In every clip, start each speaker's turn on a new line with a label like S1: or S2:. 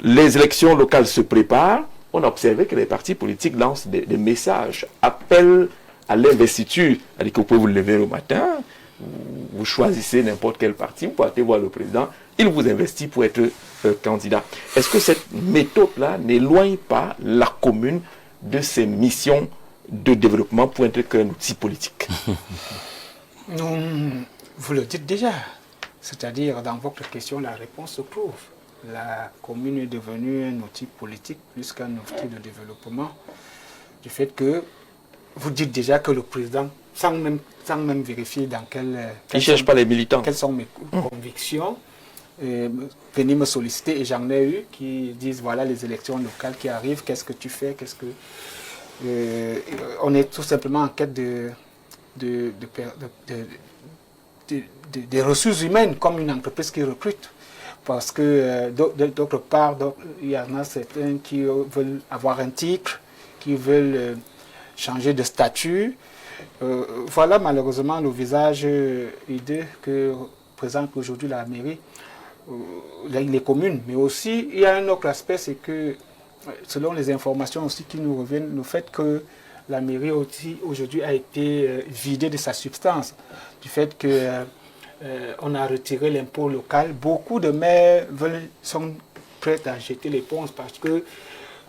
S1: les élections locales se préparent, on a observé que les partis politiques lancent des messages, appellent à l'investiture. C'est-à-dire que vous pouvez vous lever au matin, vous choisissez n'importe quel parti, vous partez voir le président, il vous investit pour être candidat. Est-ce que cette méthode-là n'éloigne pas la commune de ses missions de développement pour être qu'un outil politique?
S2: Non, vous le dites déjà. C'est-à-dire, dans votre question, la réponse se trouve. La commune est devenue un outil politique plus qu'un outil de développement. Du fait que vous dites déjà que le président, sans même vérifier dans quel
S1: il ne cherche pas les militants.
S2: Quelles sont mes convictions, venir me solliciter, et j'en ai eu qui disent voilà les élections locales qui arrivent, qu'est-ce que tu fais, on est tout simplement en quête des ressources humaines comme une entreprise qui recrute. Parce que d'autre part, il y en a certains qui veulent avoir un titre, qui veulent changer de statut. Voilà malheureusement le visage hideux que présente aujourd'hui la mairie, les communes. Mais aussi, il y a un autre aspect, c'est que selon les informations aussi qui nous reviennent, le fait que la mairie aussi aujourd'hui a été vidée de sa substance, du fait que on a retiré l'impôt local. Beaucoup de maires sont prêts à jeter l'éponge parce que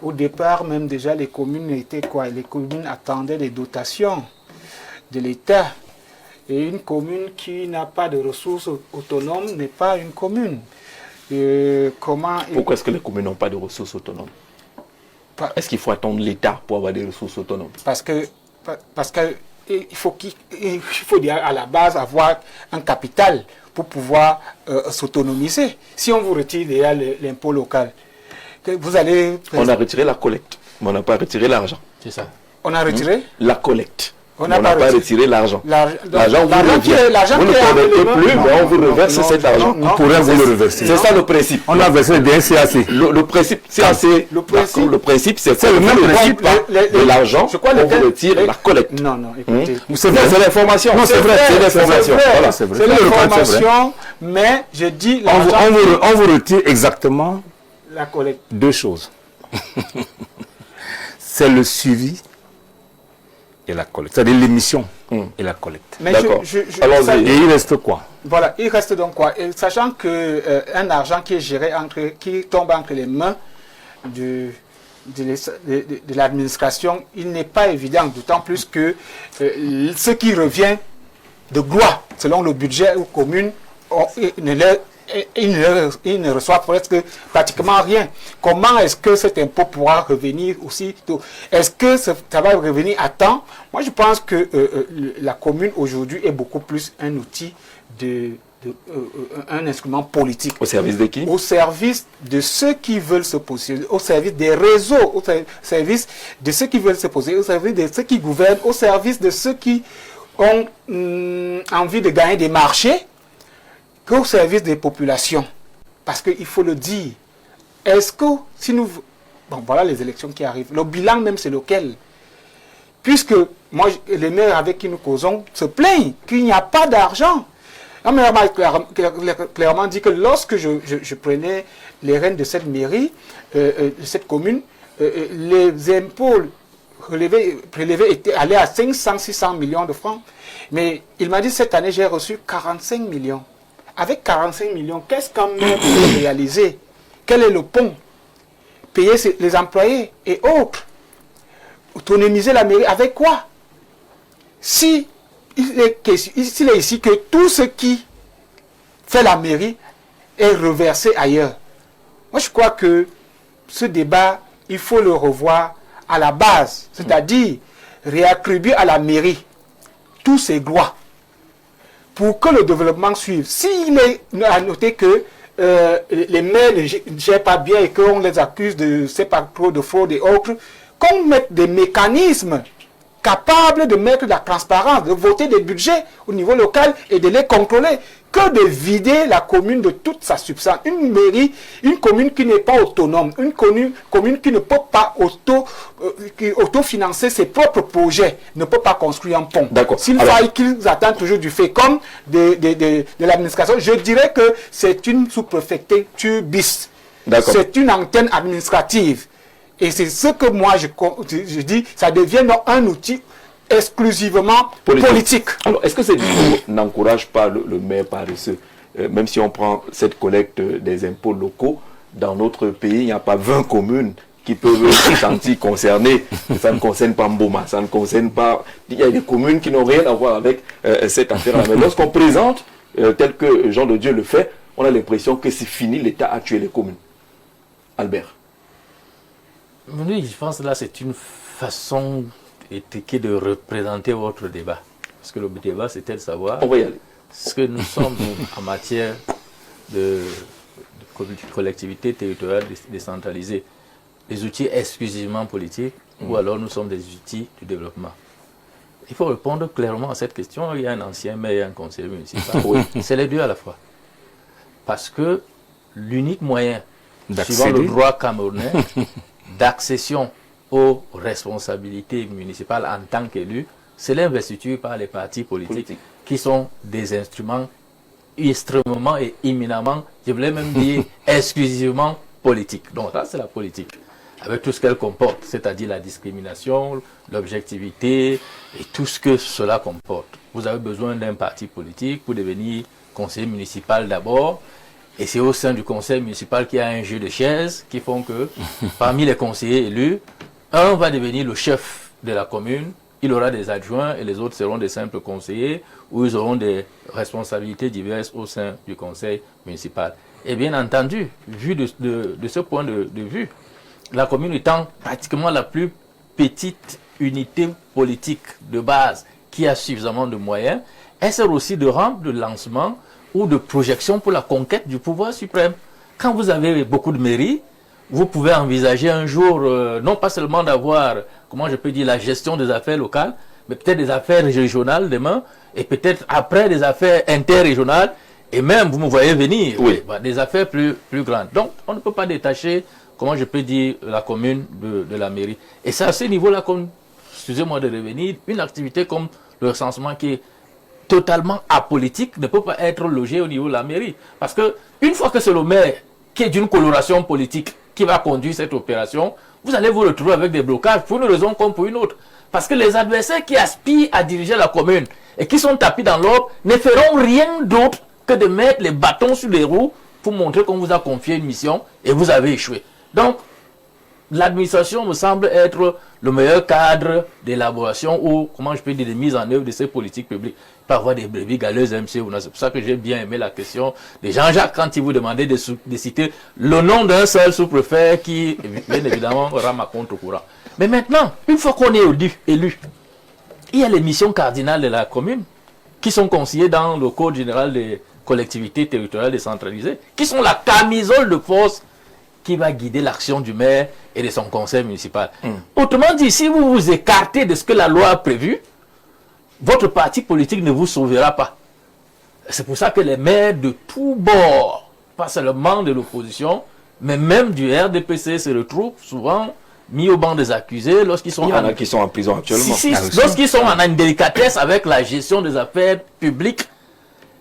S2: au départ, même déjà, les communes étaient quoi? Les communes attendaient des dotations de l'État. Et une commune qui n'a pas de ressources autonomes n'est pas une commune.
S1: Pourquoi est-ce que les communes n'ont pas de ressources autonomes? Est-ce qu'il faut attendre l'État pour avoir des ressources autonomes?
S2: Parce que il faut à la base avoir un capital pour pouvoir s'autonomiser. Si on vous retire déjà l'impôt local, vous allez...
S1: On a retiré la collecte, mais on n'a pas retiré l'argent.
S3: C'est ça.
S2: On a retiré
S1: la collecte.
S2: On
S1: n'a pas retiré l'argent. L'argent, vous ne collectez plus, mais on vous reverse cet argent.
S4: On pourrait vous le reverser.
S1: C'est ça le principe.
S4: On a versé bien CAC.
S1: Le principe, CAC, le principe, c'est
S4: le même principe
S1: de l'argent, on vous retire la collecte.
S2: Non, écoutez.
S1: C'est l'information.
S4: Non, c'est vrai, c'est l'information.
S2: C'est l'information, mais je dis...
S4: On vous retire exactement
S2: la collecte.
S4: Deux choses. C'est le suivi et la collecte. C'est-à-dire l'émission et la collecte.
S1: D'accord.
S4: Et il reste quoi?
S2: Voilà, il reste donc quoi? Et sachant qu'un argent qui est géré, qui tombe entre les mains de l'administration, il n'est pas évident, d'autant plus que ce qui revient de gloire, selon le budget aux communes, ils ne reçoivent presque pratiquement rien. Comment est-ce que cet impôt pourra revenir aussi tôt? Est-ce que ça va revenir à temps? Moi, je pense que la commune aujourd'hui est beaucoup plus un outil un instrument politique.
S1: Au service de qui?
S2: Au service de ceux qui veulent se positionner, au service des réseaux, au service de ceux qui veulent se poser, au service de ceux qui gouvernent, au service de ceux qui ont envie de gagner des marchés, qu'au service des populations. Parce qu'il faut le dire. Est-ce que si nous... Bon, voilà les élections qui arrivent. Le bilan même, c'est lequel? Puisque moi, les maires avec qui nous causons se plaignent qu'il n'y a pas d'argent. La maire m'a clairement dit que lorsque je prenais les rênes de cette mairie, de cette commune, les impôts prélevés allaient à 500-600 millions de francs. Mais il m'a dit cette année, j'ai reçu 45 millions. Avec 45 millions, qu'est-ce qu'un maire peut réaliser? Quel est le pont? Payer les employés et autres. Autonomiser la mairie avec quoi? Si il est ici que tout ce qui fait la mairie est reversé ailleurs. Moi, je crois que ce débat, il faut le revoir à la base. C'est-à-dire réattribuer à la mairie tous ses droits pour que le développement suive. S'il est à noter que les maires ne gèrent pas bien et qu'on les accuse de c'est pas trop de fraude et autres, qu'on mette des mécanismes capables de mettre de la transparence, de voter des budgets au niveau local et de les contrôler, que de vider la commune de toute sa substance. Une mairie, une commune qui n'est pas autonome, une commune qui ne peut pas autofinancer ses propres projets, ne peut pas construire un pont. S'il faille qu'ils attendent toujours du fait comme de l'administration, je dirais que c'est une sous-préfecture bis.
S1: D'accord.
S2: C'est une antenne administrative. Et c'est ce que moi je dis, ça devient un outil exclusivement politique.
S1: Alors, est-ce que ces discours n'encouragent pas le maire paresseux? Même si on prend cette collecte des impôts locaux, dans notre pays, il n'y a pas 20 communes qui peuvent se sentir concernées. Ça ne concerne pas Mboma, ça ne concerne pas... Il y a des communes qui n'ont rien à voir avec cette affaire-là. Mais lorsqu'on présente, tel que Jean de Dieu le fait, on a l'impression que c'est fini, l'État a tué les communes. Albert.
S3: Oui, je pense que là, c'est une façon étriquée de représenter votre débat. Parce que le débat, c'était de savoir
S1: on va y aller.
S3: Ce que nous sommes en matière de collectivité territoriale décentralisée. Des outils exclusivement politiques ou alors nous sommes des outils du développement. Il faut répondre clairement à cette question. Il y a un ancien maire et un conseiller municipal. Oui. C'est les deux à la fois. Parce que l'unique moyen, suivant le droit camerounais, d'accession aux responsabilités municipales en tant qu'élu, c'est l'investiture par les partis politiques qui sont des instruments extrêmement et éminemment, je voulais même dire exclusivement politiques. Donc ça, c'est la politique, avec tout ce qu'elle comporte, c'est-à-dire la discrimination, l'objectivité et tout ce que cela comporte. Vous avez besoin d'un parti politique pour devenir conseiller municipal d'abord, et c'est au sein du conseil municipal qu'il y a un jeu de chaises qui font que, parmi les conseillers élus, un va devenir le chef de la commune, il aura des adjoints et les autres seront des simples conseillers ou ils auront des responsabilités diverses au sein du conseil municipal. Et bien entendu, vu de ce point de vue, la commune étant pratiquement la plus petite unité politique de base qui a suffisamment de moyens, elle sert aussi de rampe de lancement ou de projection pour la conquête du pouvoir suprême. Quand vous avez beaucoup de mairies, vous pouvez envisager un jour, non pas seulement d'avoir, comment je peux dire, la gestion des affaires locales, mais peut-être des affaires régionales demain, et peut-être après des affaires interrégionales, et même, vous me voyez venir,
S1: oui,
S3: des affaires plus grandes. Donc, on ne peut pas détacher, comment je peux dire, la commune de la mairie. Et c'est à ce niveau-là, comme, excusez-moi de revenir, une activité comme le recensement qui est totalement apolitique ne peut pas être logée au niveau de la mairie. Parce que, une fois que c'est le maire qui est d'une coloration politique qui va conduire cette opération, vous allez vous retrouver avec des blocages pour une raison comme pour une autre. Parce que les adversaires qui aspirent à diriger la commune et qui sont tapis dans l'ordre ne feront rien d'autre que de mettre les bâtons sur les roues pour montrer qu'on vous a confié une mission et vous avez échoué. Donc, l'administration me semble être le meilleur cadre d'élaboration ou, comment je peux dire, de mise en œuvre de ces politiques publiques. Il peut y avoir des brebis galeuses, MC. C'est pour ça que j'ai bien aimé la question de Jean-Jacques quand il vous demandait de citer le nom d'un seul sous-préfet qui, bien évidemment, rame à contre-courant. Mais maintenant, une fois qu'on est élu, il y a les missions cardinales de la commune qui sont consignées dans le Code général des collectivités territoriales décentralisées, qui sont la camisole de force qui va guider l'action du maire et de son conseil municipal. Autrement dit, si vous vous écartez de ce que la loi a prévu, votre parti politique ne vous sauvera pas. C'est pour ça que les maires de tous bords, pas seulement de l'opposition, mais même du RDPC se retrouvent souvent mis au banc des accusés lorsqu'ils sont...
S1: Il y en a qui sont en prison actuellement.
S3: Lorsqu'ils sont en indélicatesse avec la gestion des affaires publiques,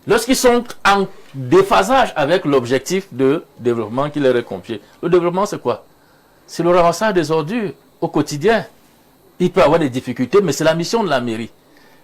S3: lorsqu'ils sont en déphasage avec l'objectif de développement qui leur est confié. Le développement, c'est quoi? C'est le ramassage des ordures au quotidien. Il peut y avoir des difficultés, mais c'est la mission de la mairie.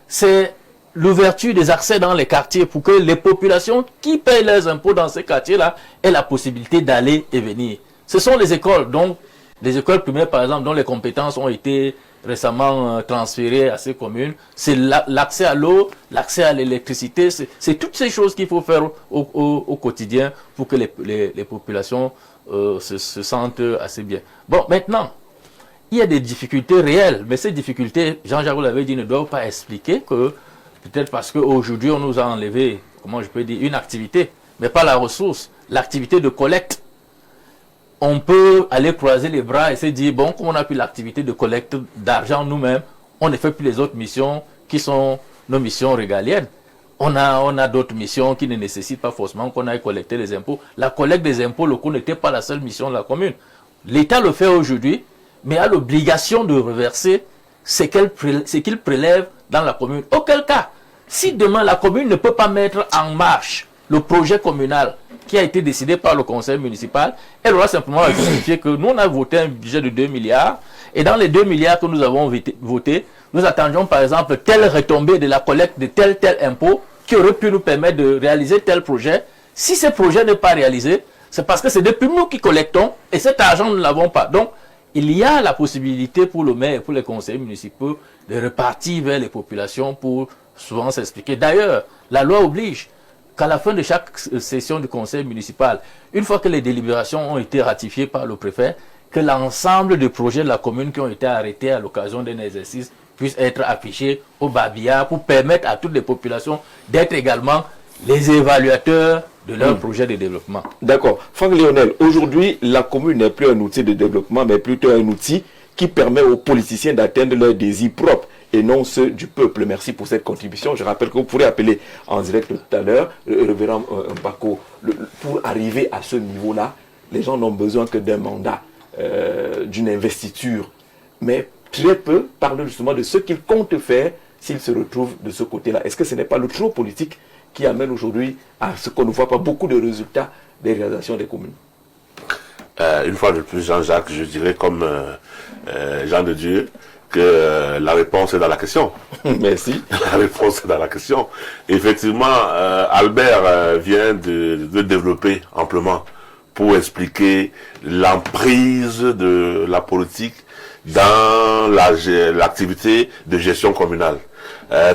S3: C'est l'ouverture des accès dans les quartiers pour que les populations qui payent leurs impôts dans ces quartiers-là aient la possibilité d'aller et venir. Ce sont les écoles, donc les écoles primaires, par exemple, dont les compétences ont été récemment transférées à ces communes. C'est l'accès à l'eau, l'accès à l'électricité. C'est toutes ces choses qu'il faut faire au quotidien pour que les populations se sentent assez bien. Bon, maintenant, il y a des difficultés réelles, mais ces difficultés, Jean-Jacques l'avait dit, ne doivent pas expliquer que, peut-être parce qu'aujourd'hui on nous a enlevé, comment je peux dire, une activité, mais pas la ressource, l'activité de collecte. On peut aller croiser les bras et se dire, bon, comme on a plus l'activité de collecte d'argent nous-mêmes, on ne fait plus les autres missions qui sont nos missions régaliennes. On a d'autres missions qui ne nécessitent pas forcément qu'on aille collecter les impôts. La collecte des impôts locaux n'était pas la seule mission de la commune. L'État le fait aujourd'hui, mais a l'obligation de reverser ce qu'il prélève dans la commune. Auquel cas, si demain la commune ne peut pas mettre en marche le projet communal qui a été décidée par le conseil municipal, elle aura simplement à justifier que nous, on a voté un budget de 2 milliards, et dans les 2 milliards que nous avons votés, nous attendions par exemple telle retombée de la collecte de tel impôt qui aurait pu nous permettre de réaliser tel projet. Si ce projet n'est pas réalisé, c'est parce que c'est depuis nous qui collectons, et cet argent, nous ne l'avons pas. Donc, il y a la possibilité pour le maire et pour les conseillers municipaux de repartir vers les populations pour souvent s'expliquer. D'ailleurs, la loi oblige qu'à la fin de chaque session du conseil municipal, une fois que les délibérations ont été ratifiées par le préfet, que l'ensemble des projets de la commune qui ont été arrêtés à l'occasion d'un exercice puissent être affichés au babillard pour permettre à toutes les populations d'être également les évaluateurs de leur projet de développement.
S1: D'accord. Franck Lionel, aujourd'hui, la commune n'est plus un outil de développement, mais plutôt un outil qui permet aux politiciens d'atteindre leurs désirs propres et non ceux du peuple. Merci pour cette contribution. Je rappelle que vous pourrez appeler en direct tout à l'heure le révérend Mpako. Pour arriver à ce niveau-là, les gens n'ont besoin que d'un mandat, d'une investiture. Mais très peu parlent justement de ce qu'ils comptent faire s'ils se retrouvent de ce côté-là. Est-ce que ce n'est pas le trop politique qui amène aujourd'hui à ce qu'on ne voit pas beaucoup de résultats des réalisations des communes?
S5: Une fois de plus, Jean-Jacques, je dirais comme Jean de Dieu, que la réponse est dans la question.
S1: Merci.
S5: La réponse est dans la question. Effectivement, Albert vient de développer amplement pour expliquer l'emprise de la politique dans l'activité de gestion communale.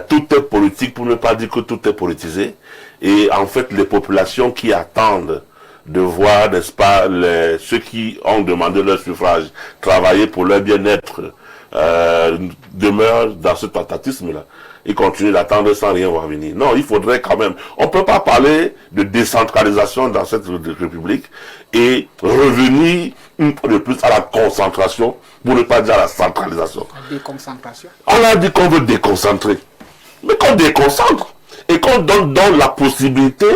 S5: Tout est politique, pour ne pas dire que tout est politisé. Et en fait, les populations qui attendent de voir, n'est-ce pas, ceux qui ont demandé leur suffrage travailler pour leur bien-être demeurent dans ce tentatisme-là. Ils continuent d'attendre sans rien voir venir. Non, il faudrait quand même... On ne peut pas parler de décentralisation dans cette République et revenir une fois de plus à la concentration, pour ne pas dire à la centralisation.
S2: La déconcentration.
S5: On a dit qu'on veut déconcentrer. Mais qu'on déconcentre et qu'on donne donc la possibilité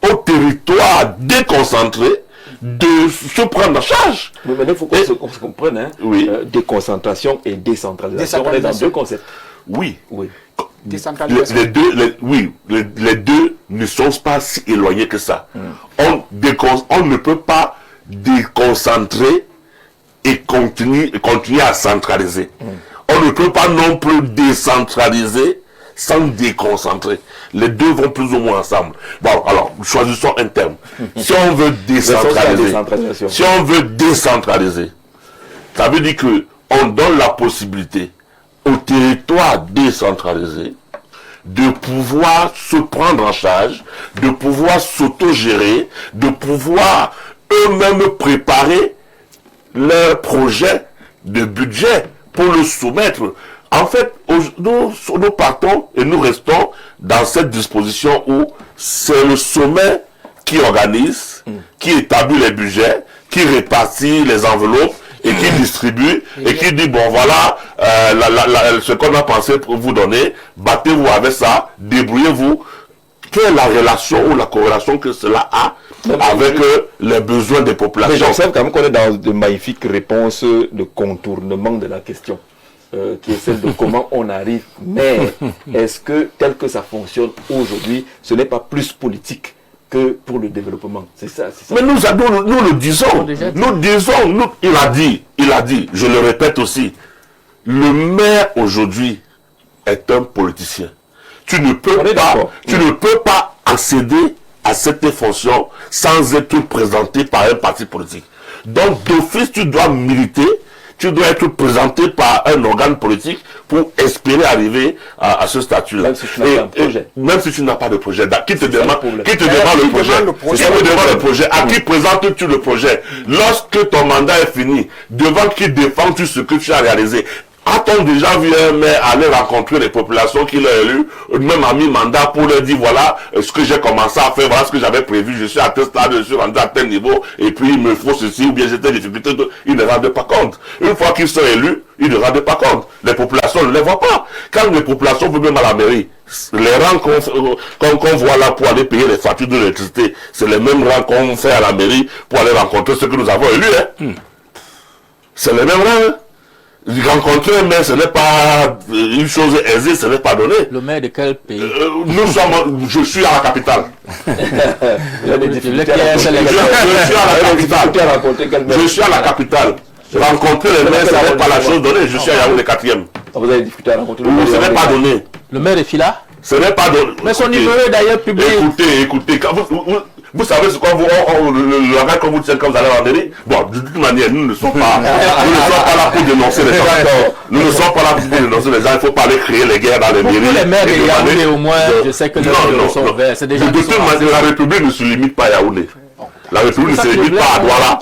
S5: au territoire déconcentré de se prendre en charge.
S1: Mais maintenant, il faut qu'on se comprenne. Hein.
S5: Oui.
S1: Déconcentration et décentralisation. On est dans deux concepts.
S5: Oui.
S1: Oui.
S2: Décentralisation.
S5: Les deux ne sont pas si éloignés que ça. On ne peut pas déconcentrer et continuer à centraliser. On ne peut pas non plus décentraliser sans déconcentrer. Les deux vont plus ou moins ensemble. Bon, alors, choisissons un terme. Si on veut décentraliser, ça veut dire que on donne la possibilité au territoire décentralisé de pouvoir se prendre en charge, de pouvoir s'autogérer, de pouvoir eux-mêmes préparer leur projet de budget pour le soumettre. En fait, nous partons et nous restons dans cette disposition où c'est le sommet qui organise, qui établit les budgets, qui répartit les enveloppes et qui distribue et qui dit, bon voilà, ce qu'on a pensé pour vous donner, battez-vous avec ça, débrouillez-vous. Quelle est la relation ou la corrélation que cela a avec les besoins des populations?
S1: Mais j'observe quand même qu'on est dans de magnifiques réponses de contournement de la question, qui est celle de comment on arrive. Mais est-ce que, tel que ça fonctionne aujourd'hui, ce n'est pas plus politique que pour le développement? C'est ça.
S5: Mais nous le disons. Il a dit, je le répète aussi, le maire aujourd'hui est un politicien. Tu ne peux pas accéder à cette fonction sans être présenté par un parti politique. Donc, d'office, tu dois militer, tu dois être présenté par un organe politique pour espérer arriver à ce statut-là.
S1: Même si tu n'as pas de projet.
S5: Même si tu n'as pas de projet. Qui te demande le projet? À qui présentes-tu le projet? Lorsque ton mandat est fini, devant qui défends-tu ce que tu as réalisé? A-t-on déjà vu un maire aller rencontrer les populations qui l'ont élu, même à mi-mandat, pour leur dire voilà ce que j'ai commencé à faire, voilà ce que j'avais prévu, je suis à tel stade, je suis rendu à tel niveau, et puis il me faut ceci, ou bien j'ai telle difficulté, ils ne rendent pas compte. Une fois qu'ils sont élus, ils ne rendent pas compte. Les populations ne les voient pas. Quand les populations vont même à la mairie, les rangs qu'on voit là pour aller payer les factures de l'électricité, c'est les mêmes rangs qu'on fait à la mairie pour aller rencontrer ceux que nous avons élus. C'est les mêmes rangs. Rencontrer un maire, ce n'est pas une chose aisée, ce n'est pas donné.
S3: Le maire de quel pays?
S5: Je suis à la capitale.
S3: Lequel
S5: Je suis à la capitale. Rencontrer le maire, ce n'est pas la chose donnée. Je suis à Yaoundé 4e.
S1: Vous avez discuté à rencontrer le maire?
S5: Ce n'est pas donné.
S3: Le maire est là?
S5: Ce n'est pas donné.
S3: Mais son numéro est d'ailleurs publié.
S5: Écoutez, quand vous savez ce qu'on le langage qu'on vous tient quand vous allez en mairie. Bon, de toute manière, nous ne sommes pas là pour dénoncer les gens. Nous ne sommes pas là pour dénoncer les gens. Il ne faut pas aller créer les guerres dans les mairies.
S3: Pour les maires de Yaoundé, au moins, je sais que les gens sont ouverts. C'est déjà
S5: de toute manière, la République ne se limite pas à Yaoundé. La République ne se limite pas à Douala.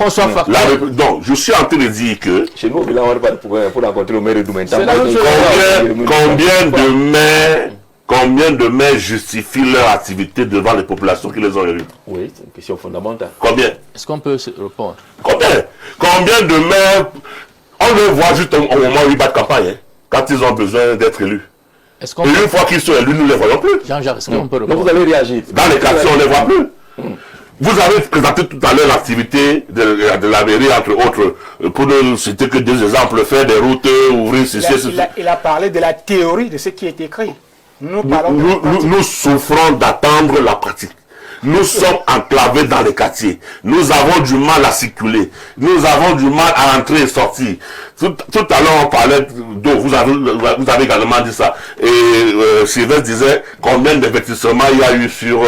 S5: Donc, je suis en train de dire que...
S1: Chez nous, là, on va pour rencontrer le maire de Doumentan.
S5: Combien de maires justifient leur activité devant les populations qui les ont élus?
S1: Oui, c'est une question fondamentale.
S5: Combien?
S3: Est-ce qu'on peut se répondre?
S5: Combien de maires, on les voit juste au moment où ils battent campagne, hein, quand ils ont besoin d'être élus. Et une fois qu'ils sont élus, nous ne les voyons plus.
S3: Jean-Jacques, est-ce qu'on peut répondre?
S1: Donc vous allez réagir.
S5: Dans les quartiers, on ne les voit plus. Vous avez présenté tout à l'heure l'activité de la mairie, entre autres, pour ne citer que des exemples, faire des routes, ouvrir ceci.
S2: Il a parlé de la théorie de ce qui est écrit.
S5: Nous souffrons d'attendre la pratique. Nous sommes enclavés dans les quartiers. Nous avons du mal à circuler. Nous avons du mal à entrer et sortir. Tout à l'heure, on parlait d'eau. Vous avez également dit ça. Et Sylvestre disait combien d'investissements il y a eu sur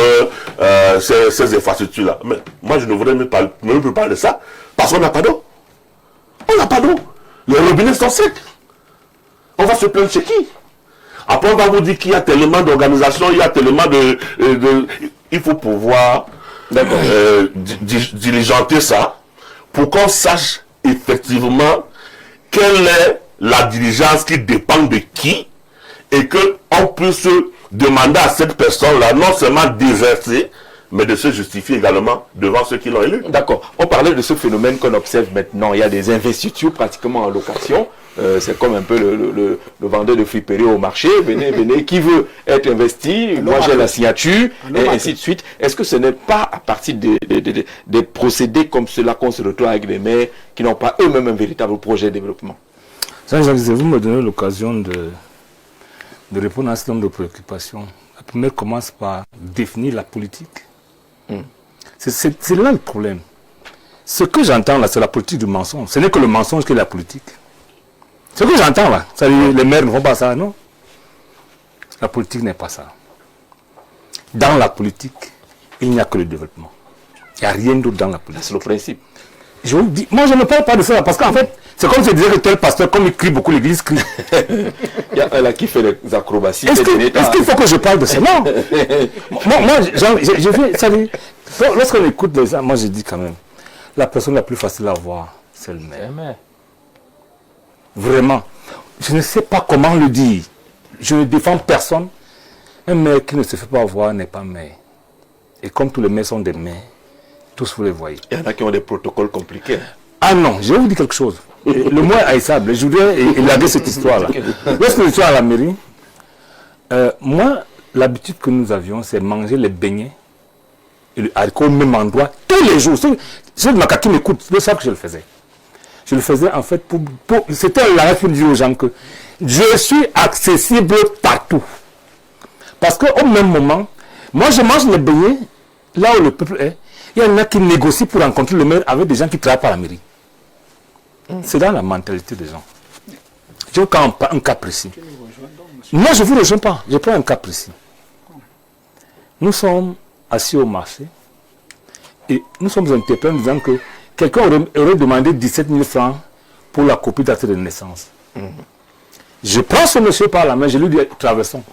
S5: ces infrastructures-là. Mais moi, je ne voudrais même pas parler de ça. Parce qu'on n'a pas d'eau. On n'a pas d'eau. Les robinets sont secs. On va se plaindre chez qui? Après, on va vous dire qu'il y a tellement d'organisations, il y a tellement de il faut pouvoir diligenter ça pour qu'on sache effectivement quelle est la diligence qui dépend de qui et qu'on puisse demander à cette personne-là non seulement d'exercer, mais de se justifier également devant ceux qui l'ont élu.
S1: D'accord. On parlait de ce phénomène qu'on observe maintenant. Il y a des investitures pratiquement en location. C'est comme un peu le vendeur de friperie au marché. Venez, qui veut être investi, moi j'ai la signature, et ainsi de suite. Est-ce que ce n'est pas à partir des procédés comme cela qu'on se retrouve avec des maires qui n'ont pas eux-mêmes un véritable projet de développement?
S4: Vous me donnez l'occasion de répondre à un certain nombre de préoccupations. La première commence par définir la politique. C'est là le problème. Ce que j'entends là, c'est la politique du mensonge. Ce n'est que le mensonge qui est la politique. Ce que j'entends là, ça veut dire les maires ne font pas ça, non? La politique n'est pas ça. Dans la politique, il n'y a que le développement. Il n'y a rien d'autre dans la politique.
S1: C'est le principe.
S4: Je vous dis, moi je ne parle pas de ça, parce qu'en fait, c'est comme si je disais que tel pasteur, comme il crie beaucoup, l'église crie.
S1: Il y a un là qui fait les acrobaties.
S4: Est-ce qu'il faut que je parle de ça? Non. moi, je fais, ça dit, lorsqu'on écoute les gens, moi je dis quand même, la personne la plus facile à voir, c'est le maire. Vraiment. Je ne sais pas comment le dire. Je ne défends personne. Un maire qui ne se fait pas voir n'est pas maire. Et comme tous les maires sont des maires, tous vous les voyez.
S1: Il y en a qui ont des protocoles compliqués.
S4: Ah non, je vais vous dire quelque chose. Le mot est haïssable. Je voudrais élaguer cette histoire-là. Lorsque je suis à la mairie, moi, l'habitude que nous avions, c'est manger les beignets et le haricot au même endroit tous les jours. Ceux de Maca qui m'écoutent, ils savent que je le faisais. Je le faisais en fait c'était la pour dire aux gens que je suis accessible partout. Parce qu'au même moment, moi je mange les beignets là où le peuple est. Il y en a qui négocient pour rencontrer le maire avec des gens qui travaillent par la mairie. C'est dans la mentalité des gens. Je prends un cas précis. Moi je ne vous rejoins pas. Je prends un cas précis. Nous sommes assis au marché et nous sommes interpellés en disant que quelqu'un aurait demandé 17 000 francs pour la copie d'acte de naissance. Je prends ce monsieur par la main, je lui dis traversons.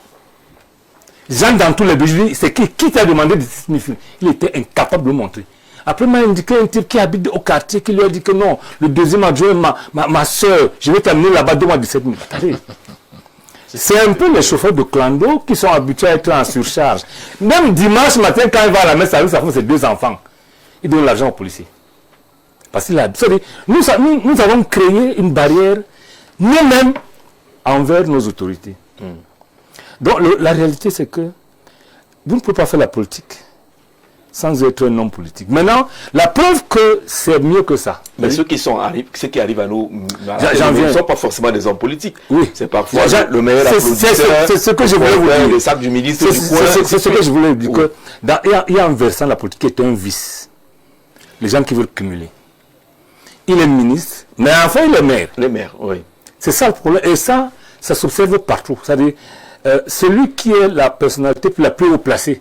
S4: J'entre dans tous les buts, je lui dis c'est qui t'a demandé 17 000 francs? Il était incapable de me montrer. Après, il m'a indiqué un type qui habite au quartier qui lui a dit que non, le deuxième adjoint, ma soeur, je vais t'amener là-bas, donne-moi 17 000. Attendez. C'est un peu les chauffeurs de clando qui sont habitués à être en surcharge. Même dimanche matin, quand il va à la messe avec sa femme, ses 2 enfants, il donne l'argent aux policiers. Parce que nous avons créé une barrière nous-mêmes envers nos autorités. Donc la réalité c'est que vous ne pouvez pas faire la politique sans être un homme politique. Maintenant, la preuve que c'est mieux que ça.
S1: Mais ceux qui arrivent à nous,
S4: ne
S1: sont pas forcément des hommes politiques.
S4: Oui.
S1: C'est parfois le meilleur applaudisseur.
S4: C'est ce que je voulais vous dire.
S1: Le sac du ministre du coin.
S4: C'est ce que je voulais vous dire. Que il y a un versant de la politique qui est un vice. Les gens qui veulent cumuler. Il est ministre, mais enfin il est maire.
S1: Les maires, oui.
S4: C'est ça le problème. Et ça s'observe partout. C'est-à-dire, celui qui est la personnalité la plus haut placée,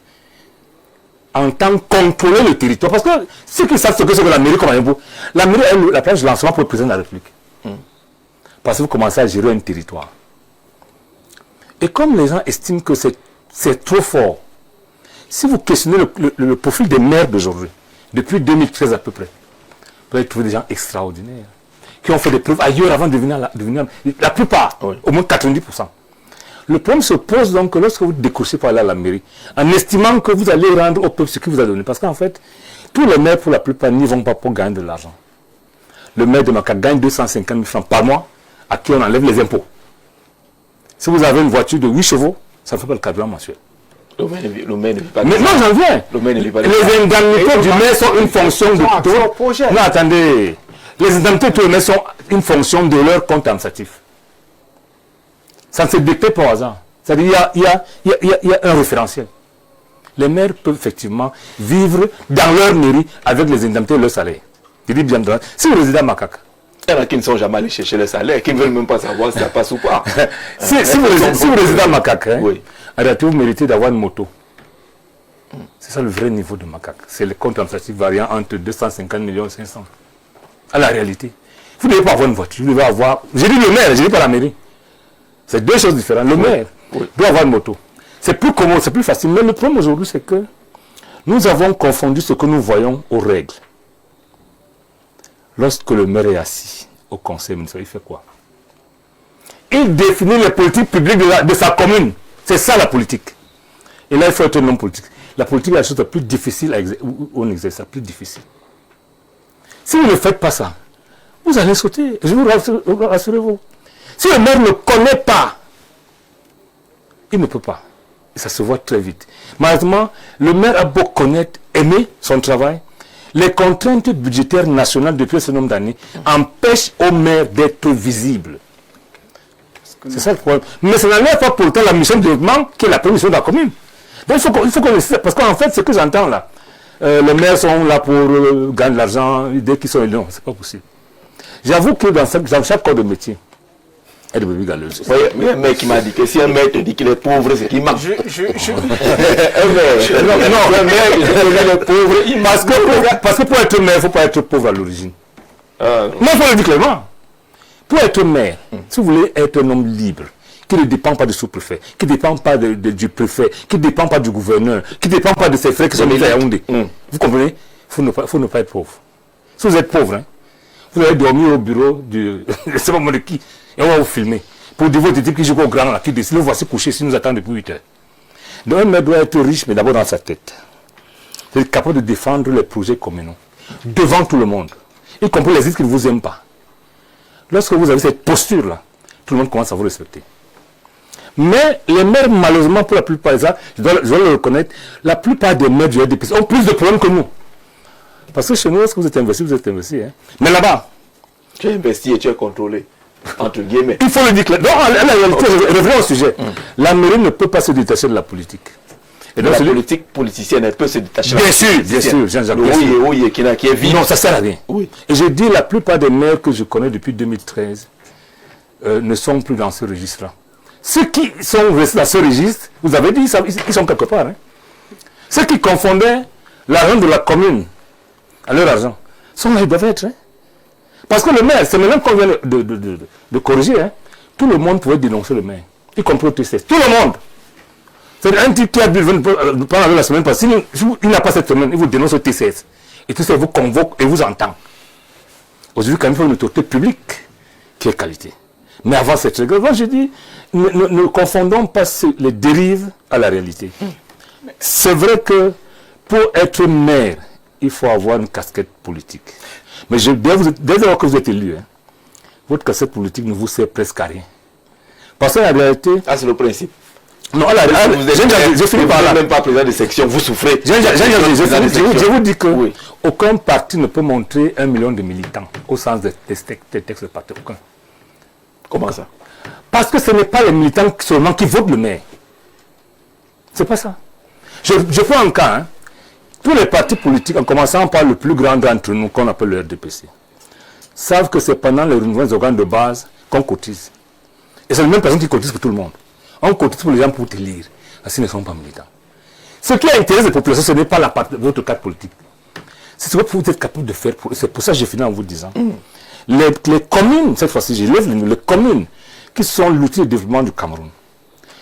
S4: entend contrôler le territoire. Parce que ceux qui savent ce que c'est que la mairie comme un impôt, la mairie est la place de lancement pour le président de la République. Parce que vous commencez à gérer un territoire. Et comme les gens estiment que c'est trop fort, si vous questionnez le profil des maires d'aujourd'hui, depuis 2013 à peu près, vous allez trouver des gens extraordinaires, qui ont fait des preuves ailleurs avant de devenir la plupart, oui. Au moins 90%. Le problème se pose donc que lorsque vous décrochez par là à la mairie, en estimant que vous allez rendre au peuple ce qu'il vous a donné. Parce qu'en fait, tous les maires, pour la plupart, n'y vont pas pour gagner de l'argent. Le maire de Makaka gagne 250 000 francs par mois, à qui on enlève les impôts. Si vous avez une voiture de 8 chevaux, ça ne fait pas le carburant mensuel.
S1: Le maire ne vit pas.
S4: Mais non, j'en viens. Les indemnités du maire sont une fonction de tout. Non, attendez. Les indemnités du maire sont une fonction de leur compte administratif. Ça ne se décrète pas au hasard. C'est-à-dire qu'il y a un référentiel. Les maires peuvent effectivement vivre dans leur mairie avec les indemnités de leur salaire. Je dis bien, si vous résidez à Makaka,
S1: il y en a qui ne sont jamais allés chercher le salaire, qui ne veulent même pas savoir si ça passe ou pas.
S4: si vous résidez à Makaka, oui. En réalité, vous méritez d'avoir une moto. C'est ça le vrai niveau de Makaka. C'est le compte administratif variant entre 250 millions et 500. À la réalité. Vous ne devez pas avoir une voiture. Vous devez avoir... J'ai dit le maire, je dis pas la mairie. C'est deux choses différentes. Le maire doit avoir une moto. C'est plus commode, c'est plus facile. Mais le problème aujourd'hui, c'est que nous avons confondu ce que nous voyons aux règles. Lorsque le maire est assis au conseil municipal, il fait quoi? Il définit les politiques publiques de sa commune. C'est ça la politique. Et là, il faut être un homme politique. La politique est la chose la plus difficile à exercer. On exerce la plus difficile. Si vous ne faites pas ça, vous allez sauter. Je vous rassurez-vous. Si le maire ne connaît pas, il ne peut pas. Et ça se voit très vite. Malheureusement, le maire a beau connaître, aimer son travail. Les contraintes budgétaires nationales depuis un certain nombre d'années empêchent au maire d'être visible. C'est ça le problème. Mais ça n'enlève pas pourtant la mission de développement qui est la première mission de la commune. Donc il faut qu'on le sait. Parce qu'en fait, ce que j'entends là, les maires sont là pour gagner de l'argent dès qu'ils sont élus. Non, c'est pas possible. J'avoue que dans chaque corps de métier, il y a des brebis galeuses.
S1: Il y a un mec qui m'a dit que si un maire te dit qu'il est pauvre, c'est qu'il manque.
S4: Un maire il est pauvre. Parce que pour être maire, il ne faut pas être pauvre à l'origine. Moi, il faut le dire clairement. Pour être maire, si vous voulez être un homme libre, qui ne dépend pas du sous-préfet, qui ne dépend pas du préfet, qui ne dépend pas du gouverneur, qui ne dépend pas de ses frères qui sont mis à Yaoundé. Vous comprenez? Il faut ne pas être pauvre. Si vous êtes pauvre, vous allez dormir au bureau de je ne sais pas moi de qui, et on va vous filmer. Pour dire votre type qui joue au grand là, qui décide, le voici couché, si nous attend depuis 8 heures. Donc un maire doit être riche, mais d'abord dans sa tête. Il est capable de défendre les projets communaux, devant tout le monde, y compris les îles qui ne vous aiment pas. Lorsque vous avez cette posture-là, tout le monde commence à vous respecter. Mais les maires, malheureusement, pour la plupart des gens, je dois le reconnaître, la plupart des maires du RDPC ont plus de problèmes que nous. Parce que chez nous, lorsque vous êtes investi, vous êtes investi. Mais là-bas,
S1: tu es investi et tu es contrôlé, entre guillemets.
S4: Il faut le dire clairement. Donc, la réalité, revenons au sujet. La mairie ne peut pas se détacher de la politique.
S1: Et donc, la politique politicienne, elle peut se détacher.
S4: Bien sûr, Jean-Jacques.
S1: Oui, qui est vide.
S4: Non, ça sert à rien. Oui. Et je dis, la plupart des maires que je connais depuis 2013 ne sont plus dans ce registre-là. Ceux qui sont restés dans ce registre, vous avez dit, ils sont quelque part. Ceux qui confondaient l'argent de la commune à leur argent, sont là, ils doivent être. Parce que le maire, c'est maintenant qu'on vient de corriger. Tout le monde pouvait dénoncer le maire, y compris au TCS. Tout le monde. C'est un type qui a bu pendant la semaine passée. Il n'a pas cette semaine, il vous dénonce au TCS. Et tout ça vous convoque et vous entend. Aujourd'hui, quand même, il faut une autorité publique qui est qualité. Mais avant cette règle, moi je dis, ne confondons pas les dérives à la réalité. C'est vrai que pour être maire, il faut avoir une casquette politique. Mais dès lors que vous êtes élu, votre casquette politique ne vous sert presque à rien. Parce que la réalité...
S1: Ah, c'est le principe.
S4: Non, là, je finis par là.
S1: Même pas président de section, vous souffrez.
S4: Je vous dis que
S1: oui.
S4: Aucun parti ne peut montrer 1 million de militants au sens des textes de parti. Aucun.
S1: Comment ça?
S4: Parce que ce n'est pas les militants seulement qui votent le maire. C'est pas ça. Je prends un cas. Hein. Tous les partis politiques, en commençant par le plus grand d'entre nous, qu'on appelle le RDPC, savent que c'est pendant les renouvellements des organes de base qu'on cotise. Et c'est les mêmes personnes qui cotisent pour tout le monde. On cotise pour les gens pour te lire. Ainsi ne sont pas militants. Ce qui intéresse les populations, ce n'est pas votre cadre politique. C'est ce que vous êtes capable de faire. C'est pour ça que j'ai fini en vous disant. Les communes, cette fois-ci, je lève les communes qui sont l'outil de développement du Cameroun.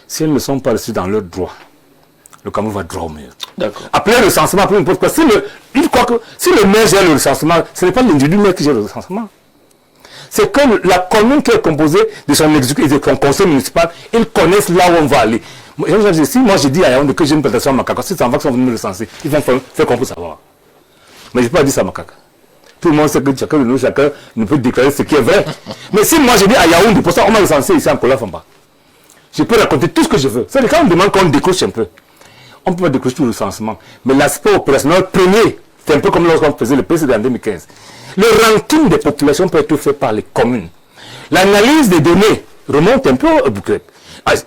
S4: Si elles ne sont pas reçues dans leurs droits, le Cameroun va droit au mur. Après le recensement, après n'importe quoi. Si le maire gère le recensement, ce n'est pas l'individu maire qui gère le recensement. C'est que la commune qui est composée de son exécutif et de son conseil municipal, ils connaissent là où on va aller. Si moi je dis à Yaoundé que j'ai une plantation à Makaka, si c'est en va qu'ils sont venus me recenser, ils vont faire qu'on peut savoir. Mais je ne peux pas dire ça à Makaka. Tout le monde sait que chacun ne peut déclarer ce qui est vrai. Mais si moi je dis à Yaoundé, pour ça on m'a recensé ici en Kola-Famba, je peux raconter tout ce que je veux. C'est quand on demande qu'on décroche un peu. On peut pas décrocher tout le recensement. Mais l'aspect opérationnel premier, c'est un peu comme lorsqu'on faisait le précédent en 2015. Le ranking des populations peut être fait par les communes. L'analyse des données remonte un peu au Boucleb.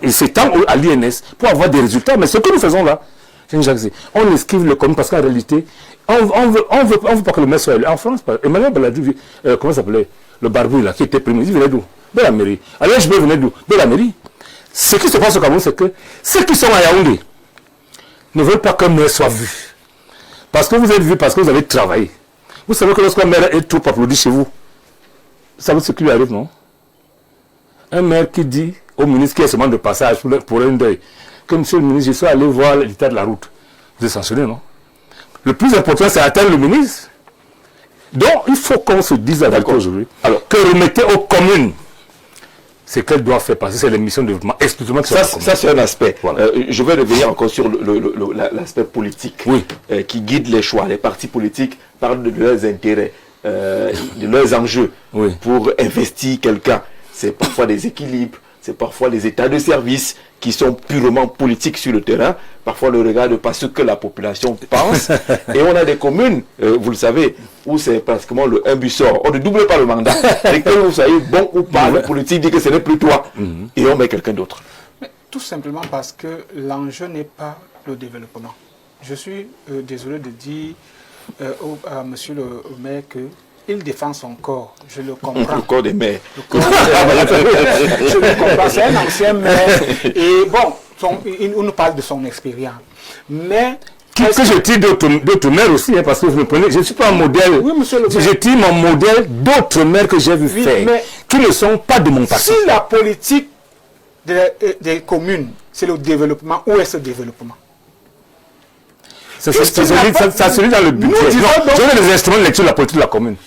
S4: Il s'étend à l'INS pour avoir des résultats. Mais ce que nous faisons là, on esquive le commun parce qu'en réalité, on veut pas que le maire soit élu. En France, Emmanuel Baladou, comment ça s'appelait? Le barbu là, qui était premier, il venait d'où? De la mairie. Alain Juppé venait d'où? De la mairie. Ce qui se passe au Cameroun, c'est que ceux qui sont à Yaoundé ne veulent pas qu'un maire soit vu. Parce que vous êtes vu, parce que vous avez travaillé. Vous savez que lorsqu'un maire est trop applaudi chez vous, vous savez ce qui lui arrive, non? Un maire qui dit au ministre qui est seulement de passage pour un deuil, que monsieur le ministre, je suis allé voir l'état de la route. Vous êtes sanctionné, non? Le plus important, c'est atteindre le ministre. Donc, il faut qu'on se dise avec aujourd'hui que remettez aux communes ce qu'elles doivent faire, parce que c'est les missions de développement exclusivement.
S1: Ça, c'est un aspect. Voilà. Je vais revenir encore sur l'aspect politique qui guide les choix. Les partis politiques parlent de leurs intérêts, de leurs enjeux pour investir quelqu'un. C'est parfois des équilibres, c'est parfois les états de service qui sont purement politiques sur le terrain. Parfois, ne regardent pas ce que la population pense. Et on a des communes, vous le savez, où c'est pratiquement le un but sort. On ne double pas le mandat. Et que vous soyez bon ou pas, le politique dit que ce n'est plus toi. Et on met quelqu'un d'autre.
S2: Tout simplement parce que l'enjeu n'est pas le développement. Je suis désolé de dire à monsieur le maire qu'il défend son corps. Je le comprends.
S1: Le corps des maires.
S2: Je le comprends. C'est un ancien maire. Et bon, il nous parle de son expérience. Mais
S4: que je tire d'autres maires aussi, hein, parce que vous me prenez, je ne suis pas un modèle.
S2: Oui, monsieur le maire.
S4: Je tire mon modèle d'autres maires que j'ai vu faire, qui ne sont pas de mon parti.
S2: Si la politique des communes, c'est le développement, où est ce développement?
S4: Ça se lit dans le budget. Je veux les instruments de lecture de la politique de la commune.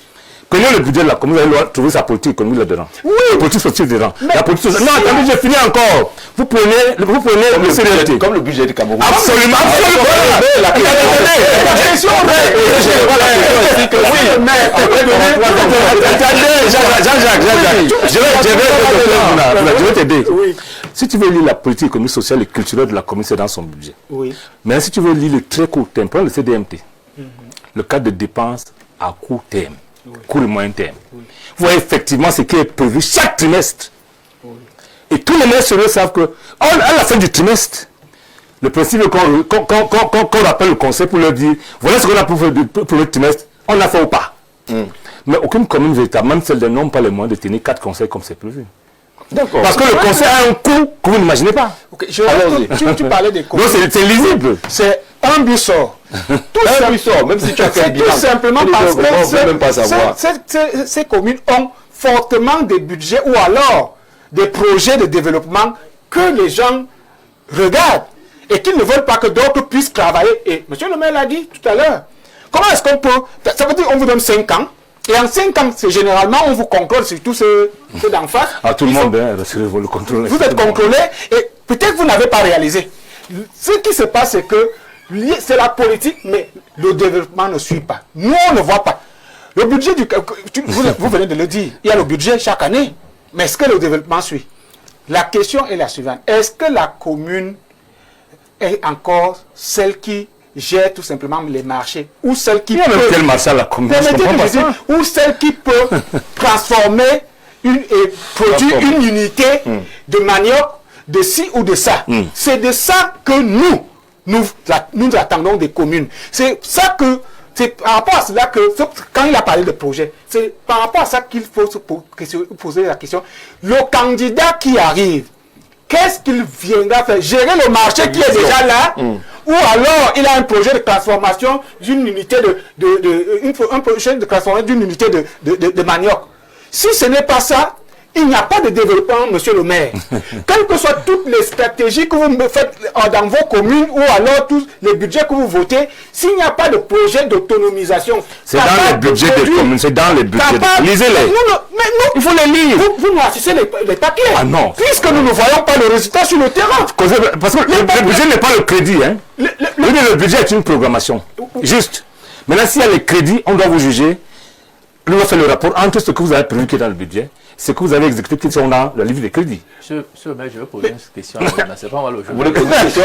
S4: Prenez le budget de la commune, vous allez trouver sa politique économique là-dedans. Oui. La politique sociale dedans. La politique sociale. Non, attendez, j'ai fini encore. Vous prenez le CDT.
S1: Comme le budget du Cameroun.
S4: Absolument, absolument. Je vais t'aider. Si tu veux lire la politique économique, sociale et culturelle de la commune, c'est dans son budget. Mais si tu veux lire le très court terme, prends le CDMT. Le cadre de dépenses à court terme. Court et moyen terme. Vous voyez effectivement ce qui est prévu chaque trimestre. Et tous les maires savent que à la fin du trimestre, le principe qu'on appelle le conseil pour leur dire voilà ce qu'on a pour le trimestre, on l'a fait ou pas. Mais aucune commune véritablement, celle de n'ont pas les moyens de tenir 4 conseils comme c'est prévu. Parce que le conseil a un coût que vous n'imaginez pas.
S2: Tu parlais des communes.
S4: Non, c'est lisible.
S2: C'est un but sort.
S1: Même si tu as fait
S2: tout simplement parce que ces communes ont fortement des budgets ou alors des projets de développement que les gens regardent et qu'ils ne veulent pas que d'autres puissent travailler. Et monsieur le maire l'a dit tout à l'heure. Comment est-ce qu'on peut... Ça veut dire qu'on vous donne 5 ans. Et en 5 ans, c'est généralement, on vous contrôle sur tous ceux d'en face.
S4: Tout le monde, vous le contrôlez.
S2: Vous êtes contrôlé et peut-être vous n'avez pas réalisé. Ce qui se passe, c'est que c'est la politique, mais le développement ne suit pas. Nous, on ne voit pas. Le budget vous venez de le dire, il y a le budget chaque année, mais est-ce que le développement suit? La question est la suivante. Est-ce que la commune est encore celle qui gère tout simplement les marchés, ou celle qui
S4: Il y a même tel marché à la commune, je
S2: permettez
S4: comprends
S2: que
S4: pas
S2: je dise,
S4: ça.
S2: ou celle qui peut transformer et produire une unité de manioc de ci ou de ça. C'est de ça que nous attendons des communes. C'est ça que, c'est par rapport à cela que, quand il a parlé de projet, c'est par rapport à ça qu'il faut se poser la question. Le candidat qui arrive, qu'est-ce qu'il viendra faire? Gérer le marché qui est déjà là, ou alors il a un projet de transformation d'une unité un projet de transformation d'une unité de manioc. Si ce n'est pas ça, il n'y a pas de développement, monsieur le maire. Quelles que soient toutes les stratégies que vous faites dans vos communes ou alors tous les budgets que vous votez, s'il n'y a pas de projet d'autonomisation,
S4: C'est dans les budgets des communes, c'est dans les budgets. Lisez-les. Il faut les lire.
S2: Vous nous assistez les papiers.
S4: Ah non.
S2: Puisque nous ne voyons pas le résultat sur le terrain.
S4: Parce que le budget n'est pas le crédit. Hein. Le budget est une programmation. Juste. Maintenant, s'il y a les crédits, on doit vous juger. Nous allons faire le rapport entre ce que vous avez prévu qui est dans le budget, ce que vous avez exécuté qui sont dans le livre de crédit.
S3: Monsieur le maire, je vais poser une question. C'est pas mal
S1: Vous voulez poser une question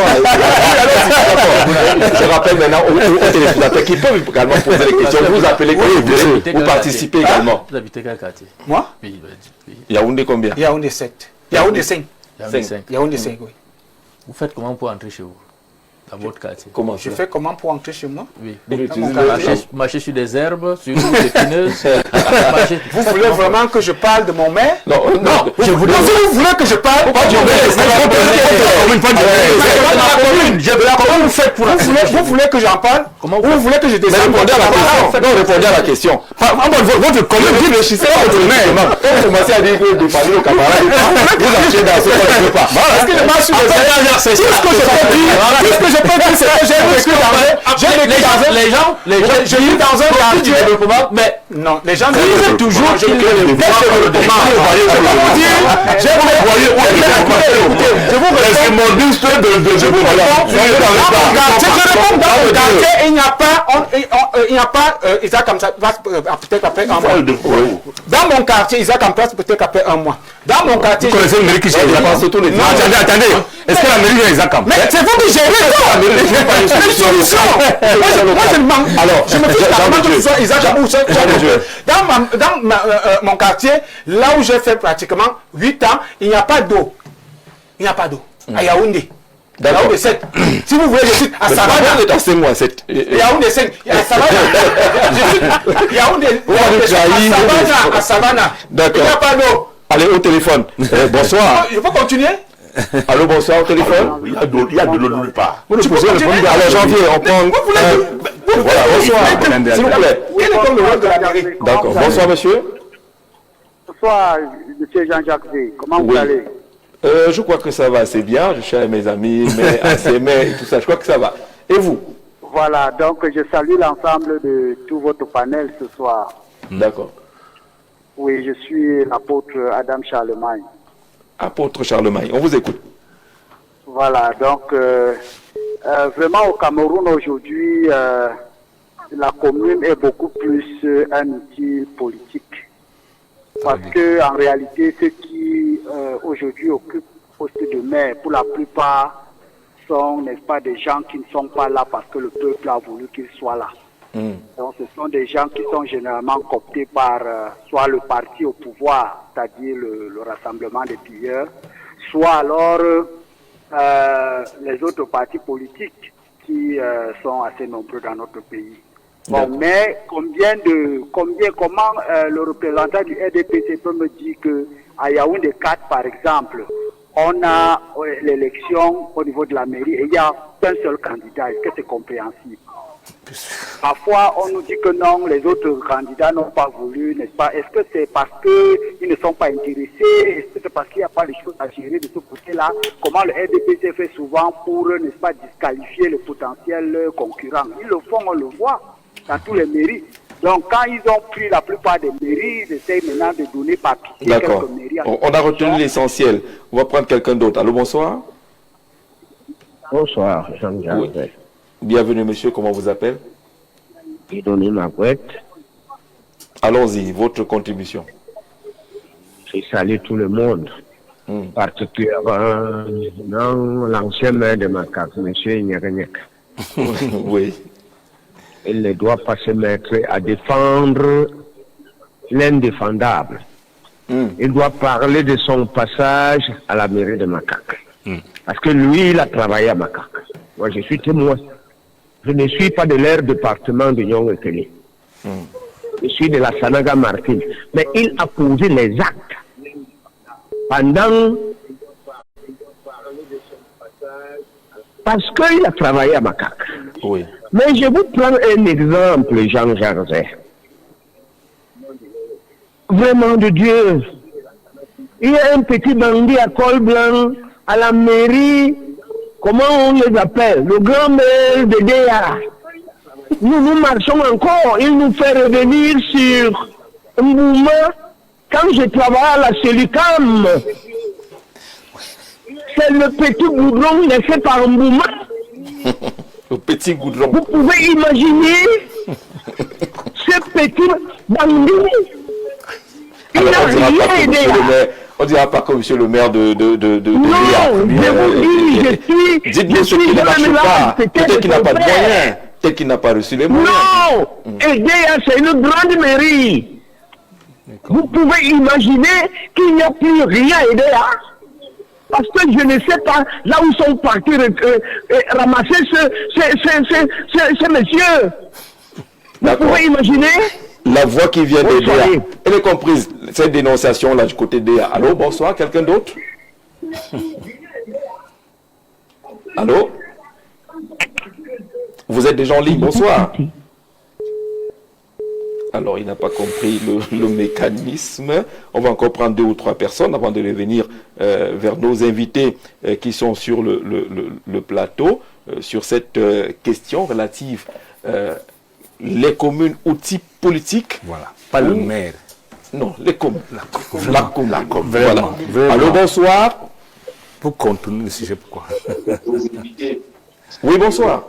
S1: Je rappelle maintenant aux téléspectateurs qui peuvent également poser des questions. Vous appelez quand vous voulez, vous participez également.
S3: Vous habitez quel quartier?
S2: Moi,
S3: Oui,
S1: Yaoundé combien?
S2: Yaoundé 7. Yaoundé 5.
S3: Yaoundé 5.
S2: Yaoundé 5, oui.
S3: Vous faites comment pour entrer chez vous? Dans votre quartier?
S1: Comment
S2: Je
S1: ça?
S2: fais comment pour entrer chez moi?
S3: Oui.
S1: Utiliser
S3: Marcher sur des herbes, sur des épineuses. marcher-
S2: Vous voulez vraiment que je parle de mon maire?
S1: Non, non,
S2: Si vous voulez que je parle,
S1: pas du
S2: comment vous faites pour vous voulez que j'en parle?
S3: Comment
S2: Vous voulez que je
S1: Mais
S2: descende?
S1: répondez à la question. Non, répondez à la question.
S4: Votre commune,
S1: Réfléchissez à votre maire. Quand vous commencez à dire que vous parlez aux camarades, vous achetez dans ce qu'on ne veut pas.
S2: Est-ce que je marche sur les herbes? Tout ce que je peux dire, c'est que j'ai vécu j'ai vécu dans un quartier.
S3: Mais
S2: Non, les gens
S3: disent toujours qu'il y a des
S2: développement. Je vous réponds, dans le quartier, il n'y a pas Isaac Amtas, peut-être après un mois. Dans mon quartier, Isaac Amtas, peut-être après un mois. Dans mon quartier,
S4: Vous connaissez le mairie qui gère les vacances tous les ans. Attendez. Est-ce que la mairie est Isaac
S2: mais c'est vous qui gérez ça. C'est une solution. Moi, je demande. Alors, je me fiche carrément que ce soit Isaac ou dans mon quartier, là où j'ai fait pratiquement 8 ans, il n'y a pas d'eau. Il n'y a pas d'eau. À Yaoundé. Yaoundé 7. Si vous voulez, je suis à Savannah.
S1: Vous êtes à 5 mois, 7.
S2: Yaoundé 5. À Savannah. Yaoundé. À Savannah.
S1: D'accord.
S2: Il n'y a pas d'eau.
S1: Allez, au téléphone. Bonsoir.
S2: Je peux continuer?
S1: Allô, bonsoir, au téléphone.
S5: Il y a de l'eau nulle part.
S1: Vous nous posez le premier. Alors, janvier, on prend.
S2: Vous voulez
S1: Voilà, bonsoir. S'il vous plaît.
S2: quel est comme le rôle de la mairie?
S1: D'accord. Bonsoir, monsieur.
S6: Bonsoir, M. Jean-Jacques V. Comment vous
S1: Oui.
S6: allez?
S1: Je crois que ça va assez bien. Je suis avec mes amis, mes ACMR et tout ça. Je crois que ça va. Et vous?
S6: Voilà, donc je salue l'ensemble de tout votre panel ce soir.
S1: D'accord.
S6: Oui, je suis l'apôtre Adam Charlemagne.
S1: Apôtre Charlemagne, on vous écoute.
S6: Voilà, donc vraiment au Cameroun aujourd'hui, la commune est beaucoup plus un outil politique. Parce que en réalité, ceux qui aujourd'hui occupent le poste de maire, pour la plupart, sont, n'est-ce pas, des gens qui ne sont pas là parce que le peuple a voulu qu'ils soient là. Donc ce sont des gens qui sont généralement cooptés par soit le parti au pouvoir, c'est-à-dire le rassemblement des pilleurs, soit alors les autres partis politiques qui sont assez nombreux dans notre pays. Bon, mais comment le représentant du RDPC peut me dire que à Yaoundé 4 par exemple, on a l'élection au niveau de la mairie et il y a un seul candidat? Est-ce que c'est compréhensible? Parfois, on nous dit que non, les autres candidats n'ont pas voulu, n'est-ce pas? Est-ce que c'est parce qu'ils ne sont pas intéressés? Est-ce que c'est parce qu'il n'y a pas les choses à gérer de ce côté-là? Comment le RDPC fait souvent pour, n'est-ce pas, disqualifier les potentiels concurrents? Ils le font, on le voit, dans tous les mairies. Donc, quand ils ont pris la plupart des mairies, ils essayent maintenant de donner papier.
S1: D'accord. On a retenu l'essentiel. On va prendre quelqu'un d'autre. Allô, bonsoir.
S7: Bonsoir, Jean-Jacques.
S1: Oui. Bienvenue, monsieur. Comment vous appelez?
S7: Idonie Magouette.
S1: Allons-y, votre contribution.
S7: Je salue tout le monde. particulièrement l'ancien maire de Makak, M. Nyaganyek.
S1: Oui.
S7: Il ne doit pas se mettre à défendre l'indéfendable. Il doit parler de son passage à la mairie de Makak. Parce que lui, il a travaillé à Makak. Moi, je suis témoin. Je ne suis pas de leur département de Nyong-Ekeli. Je suis de la Sanaga Martin. Mais il a posé les actes. Parce qu'il a travaillé à Makak.
S1: Oui.
S7: Mais je vous prends un exemple, Jean Jarzé. Vraiment de Dieu. Il y a un petit bandit à col blanc à la mairie. Comment on les appelle? Le grand maire de Déa. Nous marchons encore. Il nous fait revenir sur Mbouma. Quand je travaille à la Célicam, c'est le petit goudron laissé par Mbouma.
S1: Le petit goudron.
S7: Vous pouvez imaginer ce petit bandit. Il n'a rien aidé.
S1: On dira pas comme monsieur le maire de
S7: Non, je vous dis,
S1: dites-nous ce qui ne marche pas. Peut-être qu'il n'a pas de moyens. Peut-être qu'il n'a pas reçu les moyens.
S7: Non, Edea, c'est une grande mairie. Vous pouvez imaginer qu'il n'y a plus rien à Edea. Parce que je ne sais pas là où sont partis ramasser ce monsieur. Vous pouvez imaginer?
S1: La voix qui vient d'Edea, elle est comprise, cette dénonciation-là du côté d'Edea. Allô, bonsoir, quelqu'un d'autre? Allô? Vous êtes déjà en ligne, bonsoir. Alors, il n'a pas compris le mécanisme. On va encore prendre 2 ou 3 personnes avant de revenir vers nos invités qui sont sur le plateau sur cette question relative les communes outils politiques.
S4: Voilà, pas le maire.
S1: Non, les communes. La commune.
S4: Vraiment,
S1: Voilà.
S4: vraiment.
S1: Allô, bonsoir.
S4: Pour contourner le sujet, pourquoi?
S1: Oui, bonsoir.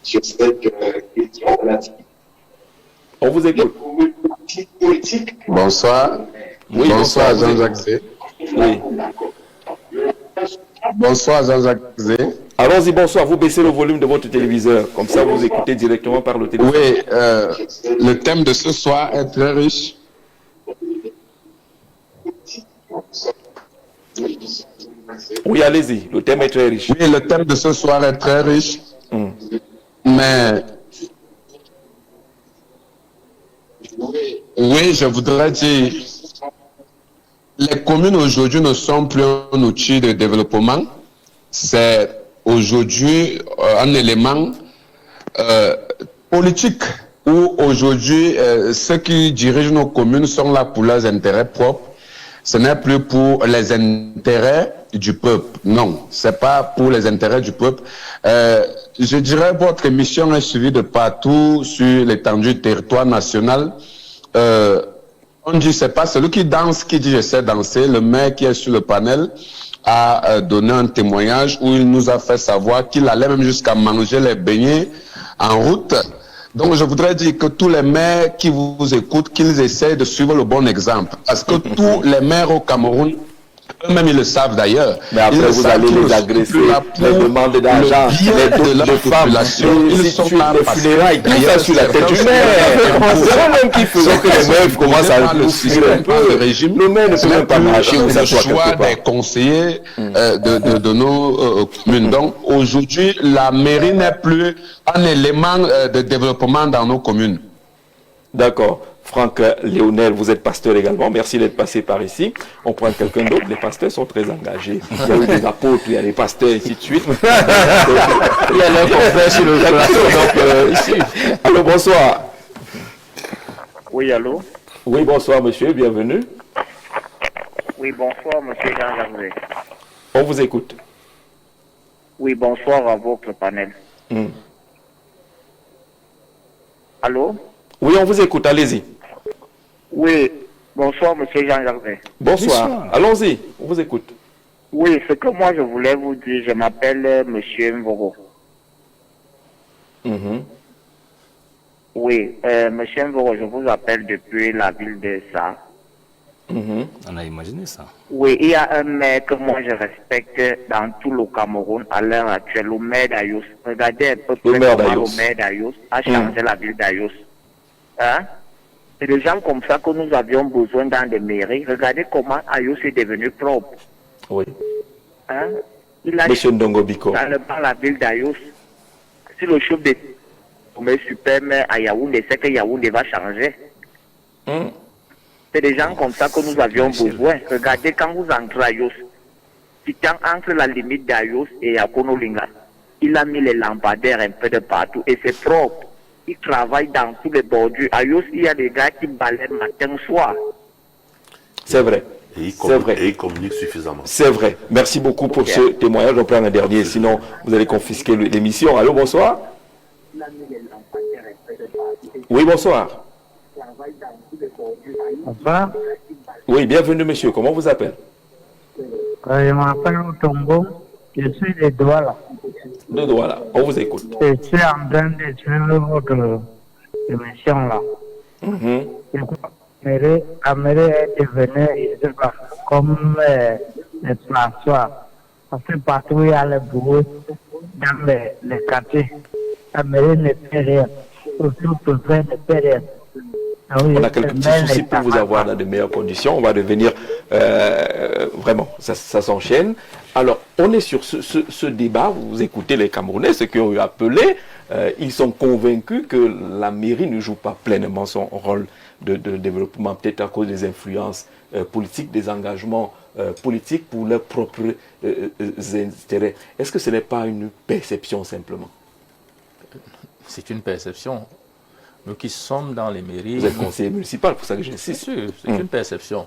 S8: Sur cette question relative.
S1: On vous écoute.
S8: Bonsoir.
S1: Oui,
S8: bonsoir Jean-Jacques Zé.
S1: Oui.
S8: Bonsoir Jean-Jacques Zé.
S1: Allons-y, bonsoir. Vous baissez le volume de votre téléviseur. Comme ça, vous écoutez directement par le téléphone.
S8: Oui, le thème de ce soir est très riche.
S1: Oui, allez-y. Le thème est très riche.
S8: Oui, le thème de ce soir est très riche. Mais oui, je voudrais dire, les communes aujourd'hui ne sont plus un outil de développement. C'est aujourd'hui un élément politique où aujourd'hui ceux qui dirigent nos communes sont là pour leurs intérêts propres. Ce n'est plus pour les intérêts du peuple. Non, c'est pas pour les intérêts du peuple. Je dirais votre émission est suivie de partout sur l'étendue du territoire national. On dit c'est pas celui qui danse qui dit je sais danser. Le maire qui est sur le panel a donné un témoignage où il nous a fait savoir qu'il allait même jusqu'à manger les beignets en route. Donc je voudrais dire que tous les maires qui vous écoutent, qu'ils essaient de suivre le bon exemple. Parce que tous les maires au Cameroun, eux-mêmes ils le savent d'ailleurs.
S1: Mais après vous allez les agresser, les demander d'argent, les dons de femmes, ils sont là les funérailles, tout ça sur la tête du maire. C'est eux-mêmes qui font que les maires commencent à le suivre un peu. Le maire ne peut même pas marcher où ça soit
S8: choix des conseillers de nos communes. Donc aujourd'hui, la mairie n'est plus un élément de développement dans nos communes.
S1: D'accord. Franck Léonel, vous êtes pasteur également. Merci d'être passé par ici. On prend quelqu'un d'autre. Les pasteurs sont très engagés. Il y a eu des apôtres, il y a des pasteurs, et ainsi de suite. Il y a un confrère sur le plateau. Donc, ici. Allô, bonsoir.
S9: Oui, allô?
S1: Oui, bonsoir, monsieur. Bienvenue.
S9: Oui, bonsoir, monsieur Jean Gervais.
S1: On vous écoute.
S9: Oui, bonsoir à votre panel. Allô?
S1: Oui, on vous écoute. Allez-y.
S9: Oui, bonsoir, monsieur Jean Gervais.
S1: Bonsoir. Allons-y. On vous écoute.
S9: Oui, ce que moi je voulais vous dire, je m'appelle monsieur Mvoro. Oui, monsieur Mvoro, je vous appelle depuis la ville de Sa.
S4: On a imaginé ça.
S9: Oui, il y a un maire que moi je respecte dans tout le Cameroun à l'heure actuelle, le maire d'Ayos. Regardez un peu
S1: Le maire
S9: comment
S1: d'Ayos.
S9: le maire d'Ayos a changé la ville d'Ayos. Hein? C'est des gens comme ça que nous avions besoin dans des mairies. Regardez comment Ayos est devenu propre.
S1: Oui.
S9: Hein? Il a
S1: Monsieur Ndongo Biko.
S9: dans la ville d'Ayos. Si le chef de super maire à Yaoundé sait que Yaoundé va changer. C'est des gens comme ça que nous avions besoin. Regardez quand vous entrez à Ayos, entre la limite d'Ayos et Yakonolinga, il a mis les lampadaires un peu de partout et c'est propre. Il travaille dans tous les bordures. À Ayos, il y a des gars qui balayent matin, soir.
S1: C'est vrai.
S5: Et
S1: C'est vrai.
S5: il communique suffisamment.
S1: C'est vrai. Merci beaucoup pour ce témoignage. On prend un dernier, sinon vous allez confisquer l'émission. Allô, bonsoir. Oui, bonsoir.
S10: Bonsoir.
S1: Oui, bienvenue, monsieur. Comment vous appelez?
S10: Je m'appelle Otombo. Je suis de Douala.
S1: De Douala. On vous écoute.
S10: Je suis en train de suivre votre émission là. La mairie est devenue, je sais pas, comme les François. Parce que partout il y a le bourreau dans les quartiers. La mairie ne fait rien. Surtout pour faire ne fait rien.
S1: On a quelques petits soucis pour vous avoir dans de meilleures conditions. On va devenir vraiment, ça s'enchaîne. Alors, on est sur ce débat. Vous écoutez les Camerounais, ceux qui ont eu appelé. Ils sont convaincus que la mairie ne joue pas pleinement son rôle de développement, peut-être à cause des influences politiques, des engagements politiques pour leurs propres intérêts. Est-ce que ce n'est pas une perception simplement?
S3: C'est une perception. Nous qui sommes dans les mairies...
S1: Vous êtes conseiller municipal, pour ça que j'insiste.
S3: C'est sûr, c'est une perception.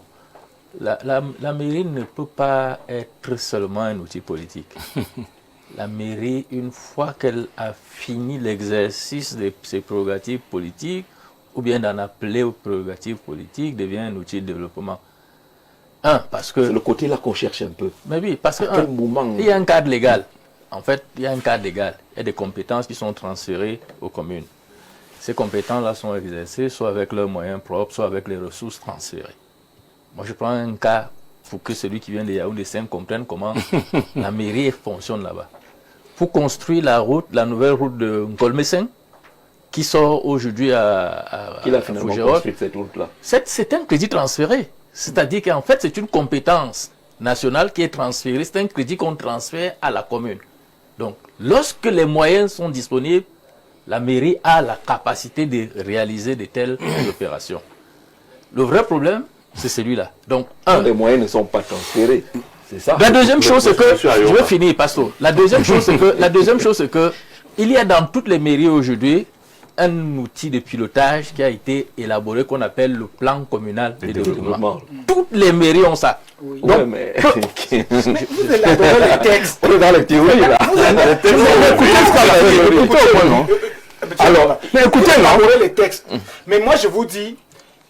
S3: La mairie ne peut pas être seulement un outil politique. La mairie, une fois qu'elle a fini l'exercice de ses prérogatives politiques, ou bien d'en appeler aux prérogatives politiques, devient un outil de développement. Parce que...
S1: C'est le côté là qu'on cherche un peu.
S3: Mais oui, parce que
S1: moment...
S3: il y a un cadre légal. En fait, il y a un cadre légal. Il y a des compétences qui sont transférées aux communes. Ces compétences-là sont exercées soit avec leurs moyens propres, soit avec les ressources transférées. Moi, je prends un cas pour que celui qui vient de Yaoundé 5 comprenne comment la mairie fonctionne là-bas. Pour construire la nouvelle route de Nkolmeseng, qui sort aujourd'hui à
S1: Qui l'a finalement construit cette route-là?
S3: C'est un crédit transféré. C'est-à-dire qu'en fait, c'est une compétence nationale qui est transférée. C'est un crédit qu'on transfère à la commune. Donc, lorsque les moyens sont disponibles, la mairie a la capacité de réaliser de telles opérations. Le vrai problème, c'est celui-là. Donc,
S1: les moyens ne sont pas transférés. C'est ça.
S3: La deuxième chose, c'est que... Je vais finir, Pastor. La deuxième chose, c'est que il y a dans toutes les mairies aujourd'hui un outil de pilotage qui a été élaboré qu'on appelle le plan communal de développement. Toutes les mairies ont ça.
S2: Oui.
S3: Donc,
S1: mais...
S2: Vous élaborez les textes.
S1: On est dans les théories là.
S2: Alors, écoutez, élaborer les textes. Mais moi, je vous dis,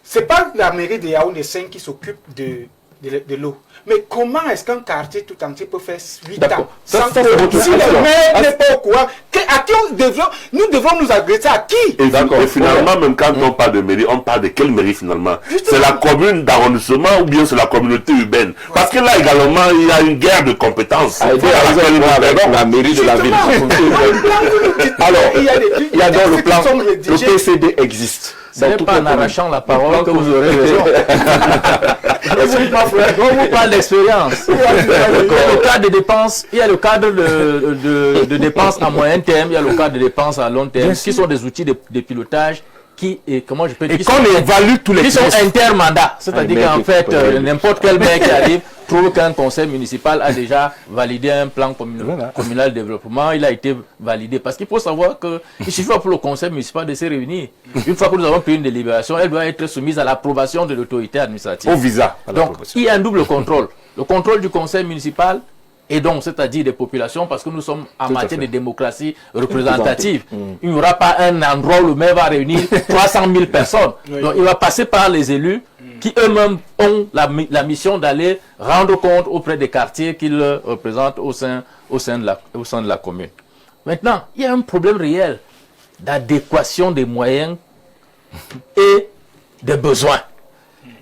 S2: c'est pas la mairie de Yaoundé 5 qui s'occupe de l'eau. Mais comment est-ce qu'un quartier tout entier peut faire 8 ans sans que si le maire n'est pas au courant, à qui nous devons nous agresser à qui?
S5: Et finalement, même quand on parle de mairie, on parle de quelle mairie finalement? C'est la commune d'arrondissement ou bien c'est la communauté urbaine? Parce que là également, il y a une guerre de compétences.
S1: Avec la mairie de la ville. Alors, il y a donc le plan, le PCD existe.
S3: Ce n'est pas en arrachant la parole que vous aurez raison. On vous parle d'expérience. Il y a le cadre de dépenses, il y a le cadre de dépenses à moyen terme, il y a le cadre de dépenses à long terme, qui sont des outils de pilotage qui, comment je peux dire,
S4: et qu'on évalue tous les
S3: qui sont intermandats. C'est-à-dire qu'en fait, n'importe quel maire qui arrive trouve qu'un conseil municipal a déjà validé un plan communal de développement. Il a été validé. Parce qu'il faut savoir qu'il suffit pour le conseil municipal de se réunir. Une fois que nous avons pris une délibération, elle doit être soumise à l'approbation de l'autorité administrative.
S4: Au visa.
S3: Donc, il y a un double contrôle. Le contrôle du conseil municipal et donc, c'est-à-dire des populations, parce que nous sommes en matière de démocratie représentative. Il n'y aura pas un endroit où le maire va réunir 300 000 personnes. Donc, il va passer par les élus qui eux-mêmes ont la mission d'aller rendre compte auprès des quartiers qu'ils représentent au sein de la commune. Maintenant, il y a un problème réel d'adéquation des moyens et des besoins.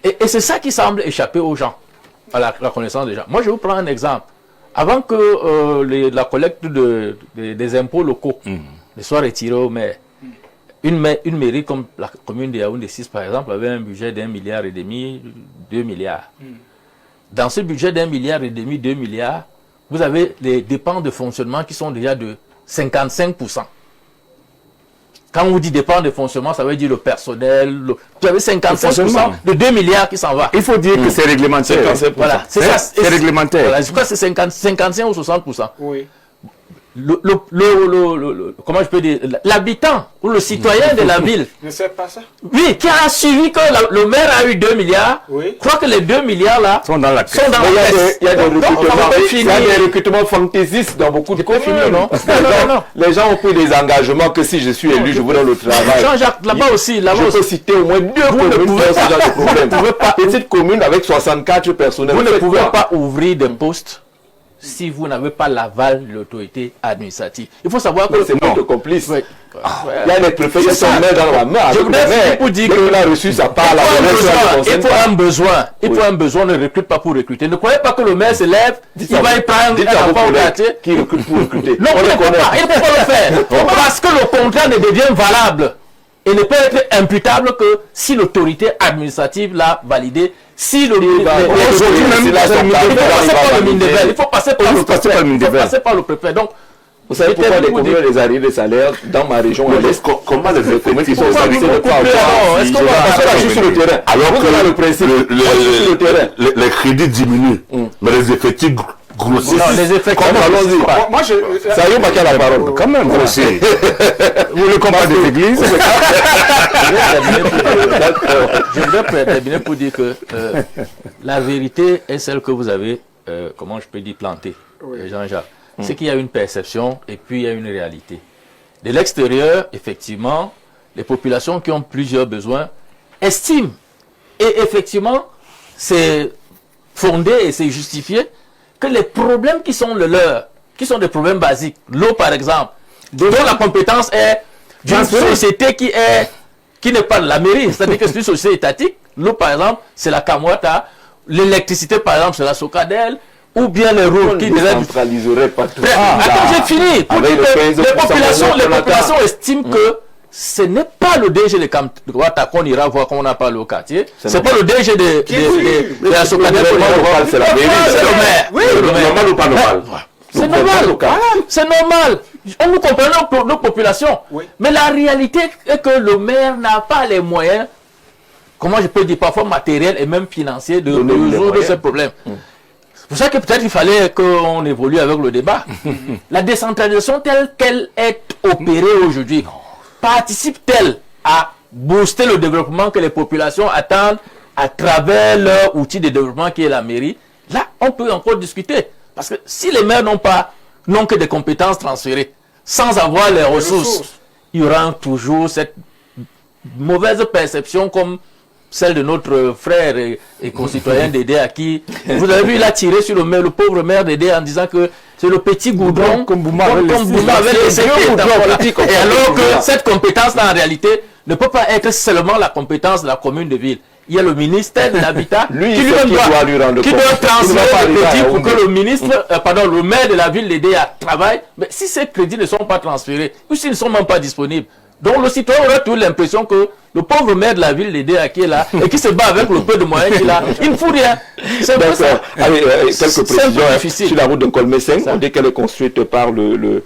S3: Et c'est ça qui semble échapper aux gens, à la connaissance des gens. Moi, je vous prends un exemple. Avant que la collecte des impôts locaux ne soit retirée au maire, une mairie comme la commune de Yaoundé 6, par exemple, avait un budget d'1,5 milliard, 2 milliards. Dans ce budget d'1,5 milliard, 2 milliards, vous avez les dépenses de fonctionnement qui sont déjà de 55%. Quand on vous dit dépenses de fonctionnement, ça veut dire le personnel. Vous avez 55% de 2 milliards qui s'en va.
S4: Il faut dire que c'est réglementaire.
S3: Voilà, c'est ça.
S4: C'est réglementaire.
S3: Voilà, je crois que c'est 55 ou 60%.
S2: Oui.
S3: Comment je peux dire, l'habitant ou le citoyen de la ville
S2: Ne sait pas ça.
S3: Oui, qui a suivi que le maire a eu 2 milliards, croit que les 2 milliards là
S4: sont dans la caisse.
S1: Il y a des recrutements fantaisistes dans beaucoup de communes, non? Les gens ont pris des engagements que si je suis élu, je vous donne le travail.
S3: Jean-Jacques, là-bas aussi,
S1: je peux citer au moins 2 communes qui ont ce genre de problème. Petite commune avec 64 personnels.
S3: Vous ne pouvez pas ouvrir des postes si vous n'avez pas l'aval de l'autorité administrative. Il faut savoir que
S1: c'est notre complice. Il y a des préfets qui sont mains dans la main.
S3: Je voudrais vous dire qu'il
S1: a reçu sa part.
S3: Il faut un besoin. Il faut un besoin. Ne recrute pas pour recruter. Ne croyez pas que le maire se lève, il va y prendre un enfant au quartier.
S1: Qui recrute pour recruter.
S3: Non, il ne peut pas. Il ne peut pas le faire. Parce que le contrat ne devient valable et ne peut être imputable que si l'autorité administrative l'a validé. Si le il faut passer par le préfet. Donc,
S1: vous savez pourquoi les communes les arrivées de salaire dans ma région comment les communes qui sont organisées
S3: est-ce qu'on va
S1: sur le terrain?
S5: Alors que
S1: le principe,
S5: les crédits diminuent, mais les effectifs grossissent.
S3: Non, les effectifs.
S1: Allons-y. Moi, ça y est, qui a la parole.
S4: Quand même, aussi. Vous le comprenez de l'église?
S3: Je voudrais terminer pour dire que la vérité est celle que vous avez, comment je peux dire, plantée, Jean-Jacques. C'est qu'il y a une perception et puis il y a une réalité. De l'extérieur, effectivement, les populations qui ont plusieurs besoins estiment, et effectivement, c'est fondé et c'est justifié, que les problèmes qui sont les leurs, qui sont des problèmes basiques, l'eau par exemple, dont la compétence est d'une société qui n'est pas la mairie, c'est-à-dire que c'est une société étatique. L'eau par exemple, c'est la Kamwata, l'électricité par exemple, c'est la Socadel, ou bien les routes qui
S1: centraliserait pas tout.
S3: Attends, j'ai fini. Les populations estiment que ce n'est pas le DG de Kamwata qu'on ira voir quand on n'a pas le quartier. C'est pas le DG de la Socadel qu'on ira voir, c'est la mairie, c'est le maire.
S5: Oui, normal ou pas normal?
S3: C'est normal. C'est normal. Nous comprenons nos populations. Mais la réalité est que le maire n'a pas les moyens, comment je peux dire, parfois matériels et même financiers, de résoudre ces problèmes. C'est pour ça que peut-être il fallait qu'on évolue avec le débat. La décentralisation telle qu'elle est opérée aujourd'hui participe-t-elle à booster le développement que les populations attendent à travers leur outil de développement qui est la mairie? Là, on peut encore discuter. Parce que si les maires n'ont que des compétences transférées, sans avoir les ressources, il y aura toujours cette mauvaise perception comme celle de notre frère et concitoyen Dédé à qui, vous avez vu, il a tiré sur le pauvre maire Dédé en disant que c'est le petit goudron comme Bouma avait laissé. Et alors que cette compétence-là, en réalité, ne peut pas être seulement la compétence de la commune de ville. Il y a le ministère de l'Habitat qui doit transmettre le crédit pour que le ministre, le maire de la ville l'aider à travailler. Mais si ces crédits ne sont pas transférés, ou s'ils ne sont même pas disponibles, donc le citoyen aurait toujours l'impression que le pauvre maire de la ville l'aider à qui est là et qui se bat avec le peu de moyens qu'il a, il ne fout rien. C'est un peu ça.
S1: Allez, quelques précisions sur la route de Colmé-5. On dit qu'elle est construite par le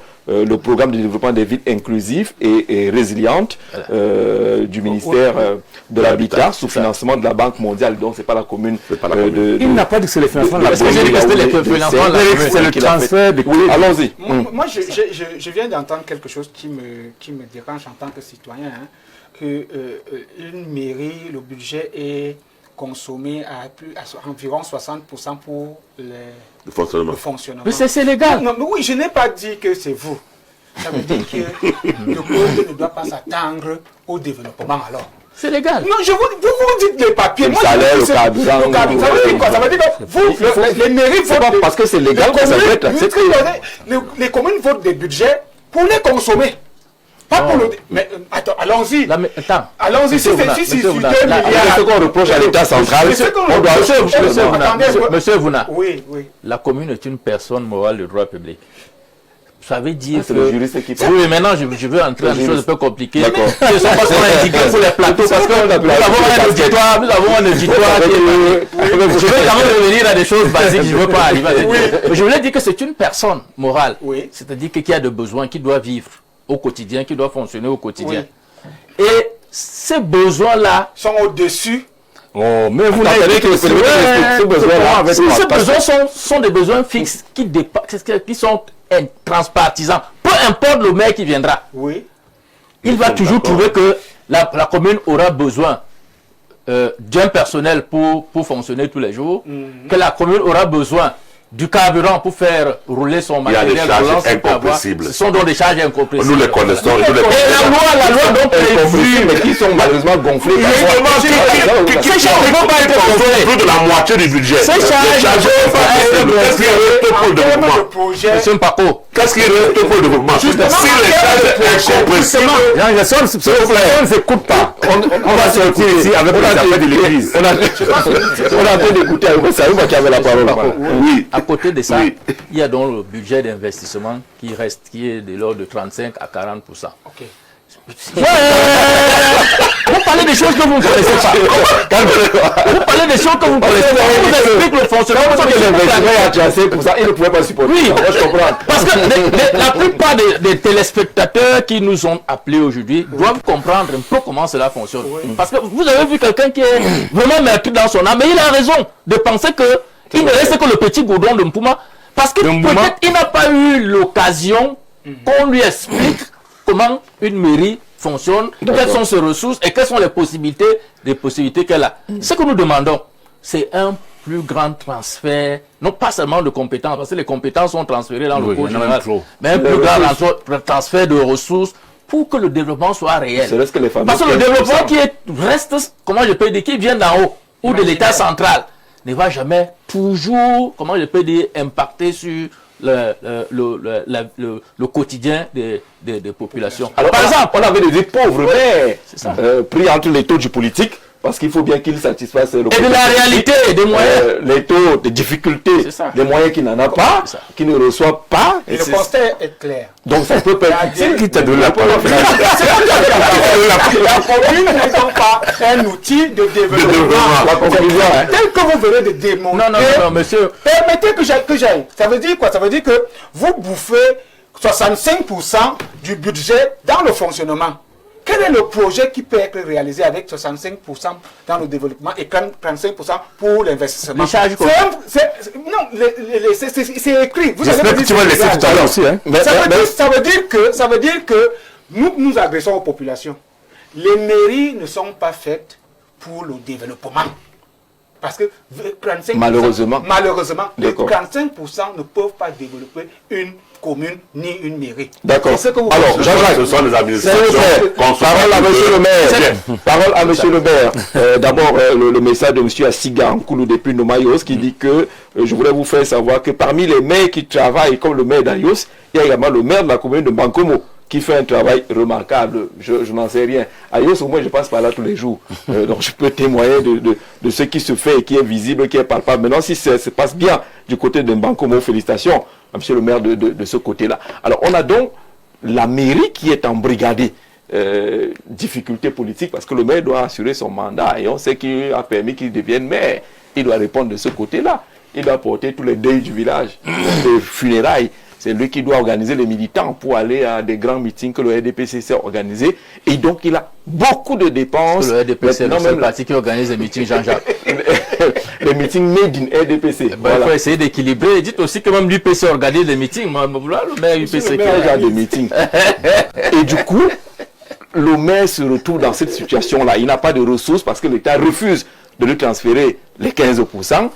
S1: programme de développement des villes inclusives et résilientes du ministère de l'Habitat sous financement de la Banque mondiale. Donc, ce n'est pas la commune.
S4: Il n'a pas dit que c'est les financements de la
S3: commune.
S4: C'est le transfert des
S1: commune. Allons-y.
S2: Moi, je viens d'entendre quelque chose qui me dérange en tant que citoyen. Une mairie, le budget est consommé à environ 60% pour le fonctionnement.
S3: Mais c'est légal.
S2: Non, mais oui, je n'ai pas dit que c'est vous. Ça veut dire que le peuple ne doit pas s'attendre au développement alors.
S3: C'est légal.
S2: Non, vous dites les papiers.
S1: Le salaire, le carburant.
S2: Ça veut dire quoi? Ça veut dire que vous, les mairies votent.
S1: Parce que c'est légal que ça peut être.
S2: Les communes votent des budgets pour les consommer. Pas pour le... Mais attends, allons-y. Allons-y, si c'est 2 milliards...
S1: Ce qu'on reproche à l'État central, on doit...
S3: Monsieur Vouna,
S2: oui.
S3: La commune est une personne morale de droit public. Ça veut dire que...
S1: le juriste qui parle.
S3: Oui, maintenant je veux entrer dans des choses un peu compliquées.
S1: D'accord.
S3: Ce sont parce qu'on a indiqué pour les plateaux, parce que nous avons un auditoire qui est... Je veux quand même revenir à des choses basiques, je ne veux pas arriver à des choses. Mais je voulais dire que c'est une personne morale. C'est-à-dire qui a des besoins, qui doit vivre au quotidien, qui doit fonctionner au quotidien. Et ces besoins-là...
S2: sont au-dessus...
S4: Oh, mais vous
S3: n'avez que ces besoins sont des besoins fixes qui sont transpartisans. Peu importe le maire qui viendra, il va toujours trouver que la commune aura besoin d'un personnel pour fonctionner tous les jours, que la commune aura besoin du carburant pour faire rouler son matériel.
S5: Il y a des charges incompressibles.
S3: Ce sont donc des charges incompressibles.
S5: Nous les connaissons.
S3: Et la loi donc prévue,
S1: mais qui sont malheureusement gonflées.
S5: Ces charges ne vont pas être contrôlées. Plus de la moitié du budget.
S3: Ces charges ne vont pas être
S5: Qu'est-ce qui reste pour le développement?
S3: Monsieur Mpako.
S5: Qu'est-ce qui reste pour le développement? Si les charges incompressibles...
S4: On ne s'écoute pas. On va sortir ici avec les affaires de l'église.
S1: On a en train d'écouter Saïba qui avait la parole.
S5: Oui.
S3: À côté de ça, il y a donc le budget d'investissement qui est de l'ordre de 35 à 40%. Vous parlez des choses que vous ne connaissez pas. Vous parlez des choses que vous ne connaissez pas. On vous explique le fonctionnement.
S1: Il ne pouvait pas supporter.
S3: Oui, je comprends. Parce que la plupart des téléspectateurs qui nous ont appelés aujourd'hui doivent comprendre un peu comment cela fonctionne. Parce que vous avez vu quelqu'un qui est vraiment meurtri dans son âme, mais il a raison de penser que il ne reste que le petit goudron de Mpuma, parce que peut-être il n'a pas eu l'occasion qu'on lui explique comment une mairie fonctionne, quelles sont ses ressources et quelles sont les possibilités qu'elle a. Ce que nous demandons, c'est un plus grand transfert, non pas seulement de compétences, parce que les compétences sont transférées dans le cours général, mais un plus grand transfert de ressources pour que le développement soit réel. Parce que le développement reste, comment je peux dire, qui vient d'en haut ou de l'État central, ne va jamais toujours, comment je peux dire, impacter sur le quotidien des populations.
S1: Alors, par exemple, on avait des pauvres maires pris entre les taux du politique, parce qu'il faut bien qu'ils satisfassent le
S3: et de la réalité, des moyens.
S1: Les taux de difficultés, des moyens qu'il n'en a pas, qu'il ne reçoit pas.
S2: Et le constat est clair.
S1: Donc ça peut pas être qui t'a donné la parole.
S2: La commune n'est donc pas un outil de développement. Tel que vous venez de démontrer.
S3: Non, monsieur.
S2: Permettez que j'aille. Ça veut dire quoi? Ça veut dire que vous bouffez 65% du budget dans le fonctionnement. Quel est le projet qui peut être réalisé avec 65% dans le développement et 35% pour l'investissement? C'est écrit. Vous avez dit,
S4: tu vas laisser tout à l'heure aussi. Hein?
S2: Ça veut dire que nous agressons aux populations. Les mairies ne sont pas faites pour le développement. Parce que 35%, malheureusement, les 35% ne peuvent pas développer une commune ni une mairie.
S1: D'accord.
S5: Alors, Jean-Jacques, ce sont les administrations.
S1: Parole à monsieur le maire. Parole à monsieur le maire. D'abord, le message de monsieur Asiga Nkoulou depuis Nomayos qui dit que je voulais vous faire savoir que parmi les maires qui travaillent comme le maire d'Ayos, il y a également le maire de la commune de Bankomo qui fait un travail remarquable. Je n'en sais rien. Ayos, au moins, je passe par là tous les jours. Donc, je peux témoigner de ce qui se fait et qui est visible, qui est palpable. Maintenant, si ça se passe bien du côté de Bankomo, félicitations à monsieur le maire de ce côté-là. Alors, on a donc la mairie qui est embrigadée. Difficulté politique, parce que le maire doit assurer son mandat et on sait qu'il a permis qu'il devienne maire. Il doit répondre de ce côté-là. Il doit porter tous les deuils du village, les funérailles. C'est lui qui doit organiser les militants pour aller à des grands meetings que le RDPC s'est organisé. Et donc, il a beaucoup de dépenses.
S3: Le RDPC, c'est le parti qui organise les meetings, Jean-Jacques.
S1: Les meetings made in RDPC.
S3: Voilà. Il faut essayer d'équilibrer. Dites aussi que même l'UPC organise des meetings. Le maire UPC
S1: qui a des meetings. Et du coup, le maire se retrouve dans cette situation-là. Il n'a pas de ressources parce que l'État refuse de lui transférer les 15%.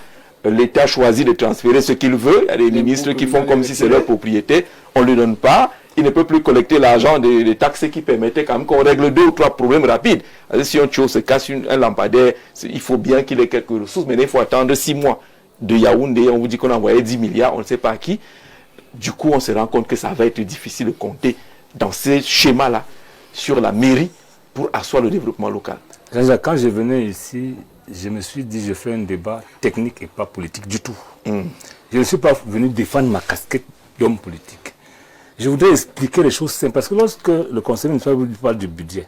S1: L'État choisit de transférer ce qu'il veut. Il y a des ministres qui font comme si c'est leur propriété. On ne lui donne pas. Il ne peut plus collecter l'argent des taxes qui permettaient quand même qu'on règle 2 ou 3 problèmes rapides. Si un tuyau se casse, un lampadaire, il faut bien qu'il ait quelques ressources, mais il faut attendre 6 mois. De Yaoundé, on vous dit qu'on a envoyé 10 milliards, on ne sait pas à qui. Du coup, on se rend compte que ça va être difficile de compter dans ces schémas-là sur la mairie pour asseoir le développement local?
S4: Jean-Jacques, quand je venais ici, je me suis dit je fais un débat technique et pas politique du tout. Je ne suis pas venu défendre ma casquette d'homme politique. Je voudrais expliquer les choses simples. Parce que lorsque le conseil municipal vous parle du budget,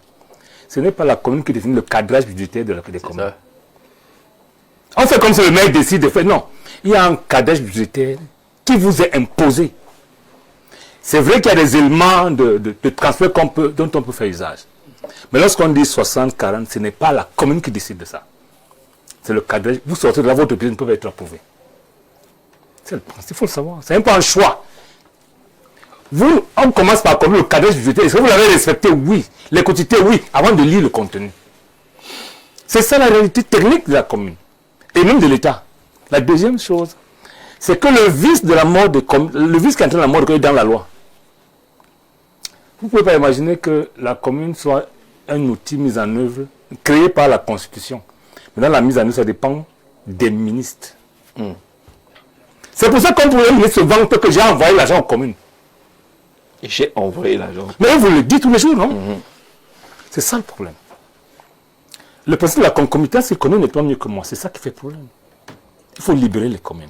S4: ce n'est pas la commune qui définit le cadrage budgétaire des communes. On fait comme si le maire décide de faire. Non, il y a un cadrage budgétaire qui vous est imposé. C'est vrai qu'il y a des éléments de transfert dont on peut faire usage. Mais lorsqu'on dit 60-40, ce n'est pas la commune qui décide de ça. C'est le cadrage. Vous sortez de là, votre budget ne peut être approuvé. C'est le principe, il faut le savoir. C'est un peu un choix. On commence par connaître le cadrage budgétaire. Est-ce que vous l'avez respecté? Oui. Les quantités, oui, avant de lire le contenu. C'est ça la réalité technique de la commune. Et même de l'État. La deuxième chose, c'est que le vice de la mort le vice qui entraîne la mort est dans la loi. Vous ne pouvez pas imaginer que la commune soit un outil mis en œuvre, créé par la Constitution. Mais dans la mise en œuvre, ça dépend des ministres. C'est pour ça qu'on pourrait le ministre se vante que j'ai envoyé l'argent aux communes.
S1: Et j'ai envoyé l'argent.
S4: Mais vous le dites tous les jours, non? C'est ça le problème. Le principe de la concomitance, c'est que les communes nettoient mieux que moi. C'est ça qui fait problème. Il faut libérer les communes.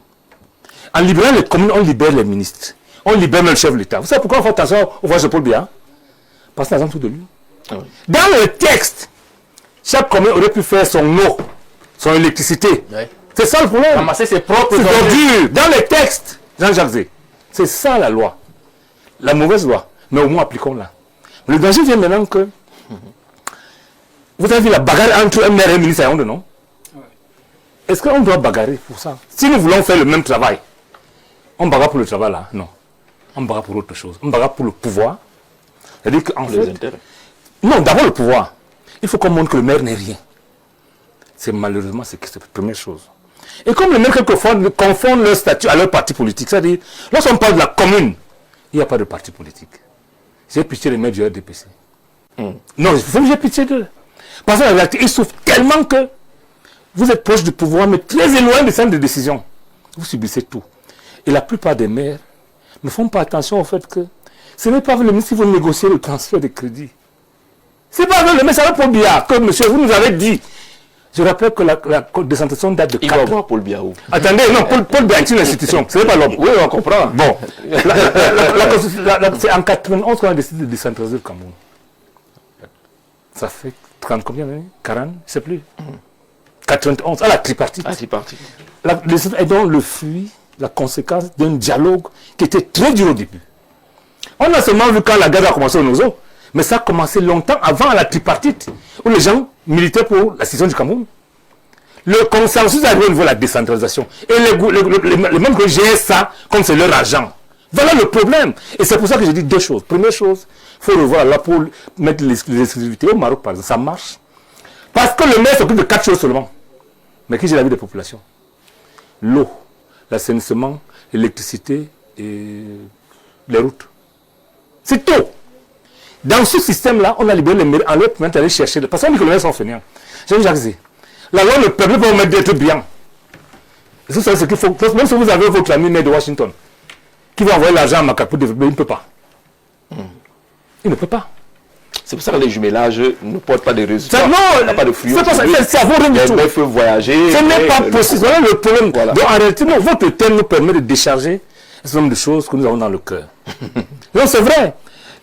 S4: En libérant les communes, on libère les ministres. On libère même le chef de l'État. Vous savez pourquoi on fait attention au voyage de Paul Biya? Parce qu'on a tout de lui. Dans le texte, chaque commune aurait pu faire son eau, son électricité. C'est ça le problème.
S3: Ramasser ses propres
S4: ordures. Dans les textes, Jean-Jacques Zé. C'est ça la loi. La mauvaise loi. Mais au moins appliquons-la. Le danger vient maintenant que vous avez vu la bagarre entre un maire et un ministre à Yaoundé, non? Est-ce qu'on doit bagarrer pour ça? Si nous voulons faire le même travail, on bagarre pour le travail là? Non. On bagarre pour autre chose. On bagarre pour le pouvoir. C'est-à-dire qu'en fait...
S1: intérêts.
S4: Non, d'abord le pouvoir. Il faut qu'on montre que le maire n'est rien. C'est malheureusement c'est la première chose. Et comme les maires quelquefois confondent leur statut à leur parti politique, c'est-à-dire, lorsqu'on parle de la commune, il n'y a pas de parti politique. J'ai pitié des maires du RDPC. Non, j'ai pitié d'eux. Parce que la réalité, ils souffrent tellement que vous êtes proche du pouvoir, mais très éloigné des centres de décision. Vous subissez tout. Et la plupart des maires ne font pas attention au fait que ce n'est pas avec le ministre qui vont négocier le transfert de crédit. Ce n'est pas avec le ministre, c'est avec Paul Biya, que monsieur, vous nous avez dit. Je rappelle que la décentralisation date de 4 ans.
S1: Il va voir Paul Biya où?
S4: Attendez, non, Paul Biya est une institution, ce n'est pas l'homme.
S1: Oui, on comprend.
S4: Bon, c'est en 91 qu'on a décidé de décentraliser le Cameroun. Ça fait 30 combien d'années? 40, je ne sais plus. 91, à la tripartite. La décentralisation est donc le fruit, la conséquence d'un dialogue qui était très dur au début. On a seulement vu quand la guerre a commencé au Nozo, mais ça a commencé longtemps avant la tripartite, où les gens militaient pour la scission du Cameroun. Le consensus arrive au niveau de la décentralisation. Et les mêmes que gèrent ça, comme c'est leur argent. Voilà le problème. Et c'est pour ça que je dis deux choses. Première chose, il faut revoir là pour mettre les exclusivités. Au Maroc, par exemple, ça marche. Parce que le maire s'occupe de 4 choses seulement. Mais qui gère la vie des populations? L'eau, l'assainissement, l'électricité et les routes. C'est tout. Dans ce système-là, on a libéré les maires en leur permettant d'aller chercher. Parce qu'on dit que les maires sont fainéants. Jean-Jacques Zé, la loi ne permet pas aux maires d'être bien. Vous savez ce qu'il faut. Même si vous avez votre ami maire de Washington, qui va envoyer l'argent à Macaco pour développer, il ne peut pas. Il ne peut pas.
S1: C'est pour ça que les jumelages ne portent pas de résultats.
S4: Non,
S1: il n'y a pas de fruits.
S4: C'est pas ça, c'est à vous de tout.
S1: Il faut voyager.
S4: Ce n'est pas possible. Voilà le problème. Voilà. Donc en réalité, non, votre thème nous permet de décharger un certain nombre de choses que nous avons dans le cœur. Non, c'est vrai.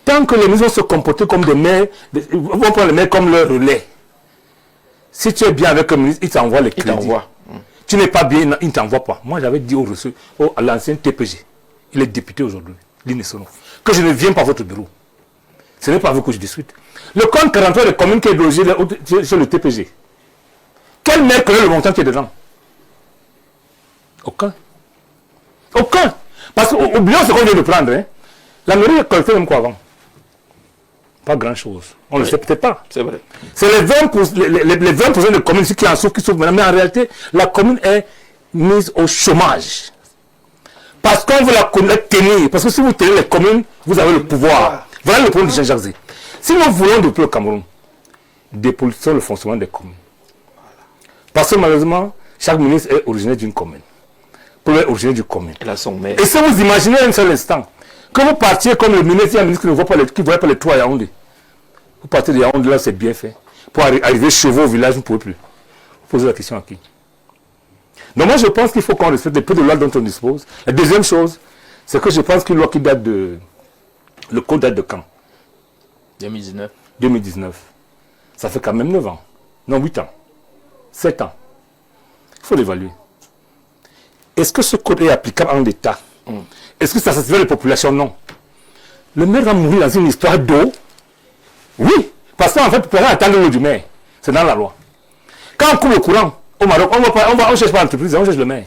S4: Tant que les maisons se comportent comme des maires, on prend les maires comme leur relais. Si tu es bien avec un ministre, il t'envoie les crédits. Tu n'es pas bien, il ne t'envoie pas. Moi, j'avais dit à l'ancien TPG, il est député aujourd'hui, l'Inesono, que je ne viens pas à votre bureau. Ce n'est pas avec vous que je discute. Le compte 43 des communes qui est logé sur le TPG. Quel maire connaît le montant qui est dedans? Aucun. Aucun. Parce qu'oublions ce qu'on vient de prendre. Hein. La mairie collectait même quoi avant? Pas grand-chose. On ne le sait peut-être pas.
S1: C'est vrai.
S4: C'est les 20% de communes qui en souffrent, qui souffrent maintenant. Mais en réalité, la commune est mise au chômage. Parce qu'on veut la tenir. Parce que si vous tenez les communes, vous avez le pouvoir. Voilà le problème de Jean-Jacques Zé. Si nous voulons développer le Cameroun, dépolitisons le fonctionnement des communes. Parce que malheureusement, chaque ministre est originaire d'une commune. Pour être originaire d'une commune. Et si vous imaginez un seul instant, que vous partiez comme le ministre, il y a un ministre qui ne voit pas les trous à Yaoundé. Vous partez de Yaoundé, là, c'est bien fait. Pour arriver chevaux au village, vous ne pouvez plus. Vous posez la question à qui? Donc moi, je pense qu'il faut qu'on respecte les peu de lois dont on dispose. La deuxième chose, c'est que je pense qu'une loi qui date de... Le code date de quand?
S3: 2019.
S4: 2019. Ça fait quand même 9 ans. Non, 8 ans. 7 ans. Il faut l'évaluer. Est-ce que ce code est applicable en l'état? Est-ce que ça satisfait les populations? Non. Le maire va mourir dans une histoire d'eau. Oui. Parce qu'en fait, pour attendre l'eau du maire. C'est dans la loi. Quand on coupe le courant, au Maroc, on ne cherche pas l'entreprise, on cherche le maire.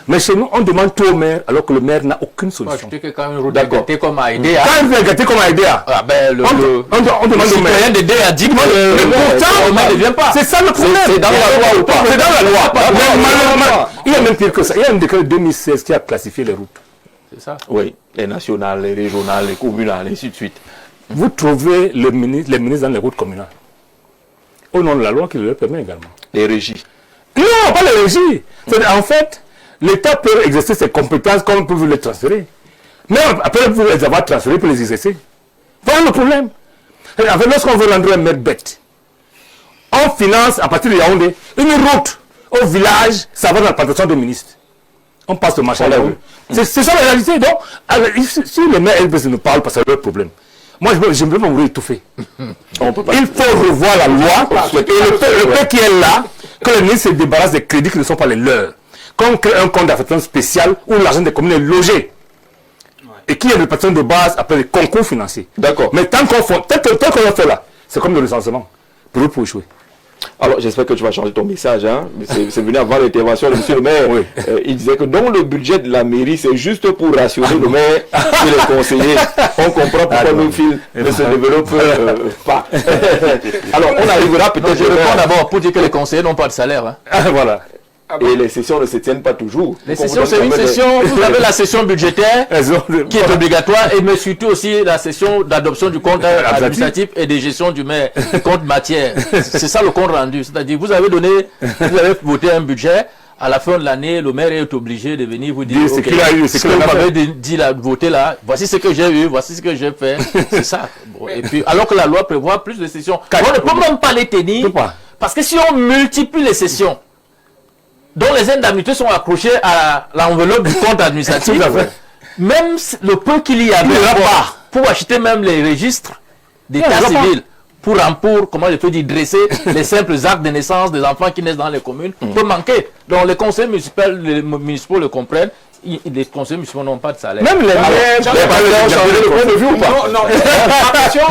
S4: Mais chez nous, on demande tout au maire, alors que le maire n'a aucune solution.
S3: Je dis que quand une route est gâtée comme à Aidea.
S4: Quand une route est gâtée comme à Aidea,
S3: on demande au maire d'Aidea dit que le maire ne vient pas.
S4: C'est ça le problème.
S3: C'est dans la loi ou pas?
S4: C'est dans la loi. Mais malheureusement, il y a même pire que ça. Il y a un décret de 2016 qui a classifié les routes.
S3: C'est ça?
S1: Oui, les nationales, les régionales, les communales, et ainsi de suite.
S4: Vous trouvez les ministres dans les routes communales. Au nom de la loi qui le permet également.
S1: Les régies.
S4: Non, pas les régies. En fait, l'État peut exercer ses compétences comme peut vous les transférer. Mais après, vous les avoir transférées pour les exercer. Voilà le problème. En fait, lorsqu'on veut rendre un maire bête, on finance à partir de Yaoundé une route au village, ça va dans la plantation de ministres. On passe le marché à la rue. C'est ça la réalité. Donc, si les maires ne parlent pas, c'est leur problème. Moi, je ne veux pas mourir étouffé. Il faut revoir la loi. Et le fait qui est là, que les ministres se débarrassent des crédits qui ne sont pas les leurs. Qu'on crée un compte d'affectation spécial où l'argent des communes est logé. Et qui est une répartition de base après les concours financiers.
S1: D'accord.
S4: Mais tant qu'on a fait là, c'est comme le recensement. Pour échouer.
S1: Alors, j'espère que tu vas changer ton message. Hein. C'est venu avant l'intervention de M. le maire. Oui. Il disait que donc le budget de la mairie, c'est juste pour rationner le maire et les conseillers. On comprend pourquoi nos fils ne se développent pas. Alors, on arrivera peut-être...
S3: Je réponds d'abord pour dire que les conseillers n'ont pas de salaire. Hein.
S4: Voilà.
S1: Et les sessions ne se tiennent pas toujours.
S3: Les sessions, c'est une session, vous avez la session budgétaire qui est obligatoire, mais surtout aussi la session d'adoption du compte administratif et de gestion du maire, compte matière. C'est ça le compte rendu. C'est-à-dire, vous avez voté un budget, à la fin de l'année, le maire est obligé de venir vous dire
S4: ce qu'il a eu,
S3: ce que vous m'avez dit là, voté là, voici ce que j'ai eu, voici ce que j'ai fait. C'est ça. Bon, et puis, alors que la loi prévoit plus de sessions, on ne peut même pas les tenir, parce que si on multiplie les sessions, dont les indemnités sont accrochées à l'enveloppe du compte administratif, même le peu qu'il y avait pour acheter même les registres d'état civil, pour comment je peux dire, dresser les simples actes de naissance des enfants qui naissent dans les communes, peut manquer. Donc les conseils municipaux le comprennent. Les conseils municipaux n'ont pas de salaire.
S4: Même les maires ont changé de point de vue ou pas?
S2: Non, attention,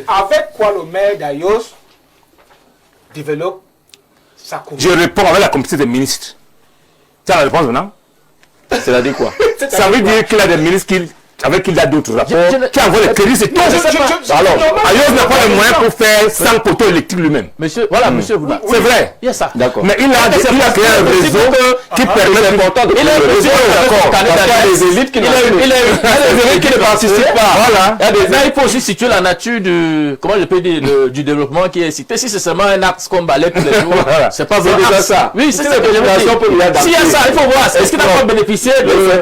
S2: avec quoi le maire d'Ayos développe sa commune?
S4: Je réponds avec la complicité des ministres. Tu as la réponse maintenant?
S1: C'est-à-dire quoi?
S4: Ça veut dire qu'il y a des ministres avec qui il y a d'autres rapports, qui envoient les crédits, c'est tout. Alors, Ayos n'a pas les moyens pour faire 100 poteaux électriques lui-même.
S3: Monsieur, voilà, monsieur Voula.
S4: C'est vrai.
S3: Il y a ça.
S1: D'accord.
S4: Mais il a créé un réseau qui permet d'important de
S3: il a des élites qui ne participent pas. Voilà. Mais il faut aussi situer la nature du, comment je peux dire, du développement qui est cité. Si c'est seulement un acte qu'on balaye tous les jours, c'est pas vraiment ça. Oui, c'est ce que je veux dire. S'il y a ça, il faut voir. Est-ce qu'il n'a pas bénéficié de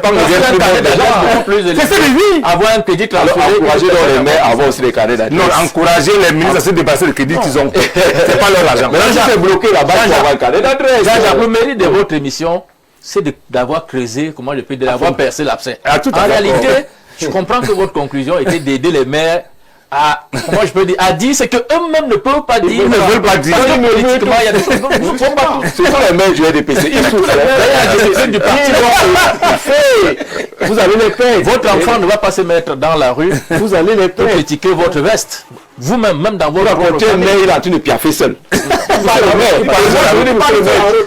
S3: avoir un crédit transféré?
S1: Encourager les maires à avoir aussi des carnets d'adresse.
S4: Non, encourager les ministres à se dépasser le crédit qu'ils ont. C'est pas leur argent.
S1: Maintenant, si c'est bloqué là-bas, il faut avoir un carnet d'adresse.
S3: Le mérite de votre émission, c'est d'avoir creusé, comment je peux dire, d'avoir percé l'abcès. En réalité, je comprends que votre conclusion était d'aider les maires à, comment je peux dire, à dire ce qu'eux-mêmes ne peuvent pas dire.
S4: Ils ne veulent pas dire.
S3: Parce que politiquement, il y a des choses dont nous ne sommes pas tous.
S1: Ce sont les maires du RDPC. Ils souffrent.
S3: Il y a des du parti. Vous allez les payer. Votre enfant ne va pas se mettre dans la rue. Vous allez les payer. Critiquer votre veste. Vous-même, même dans votre
S1: propre famille. Il a une piaffe seul.
S3: Pas le maire.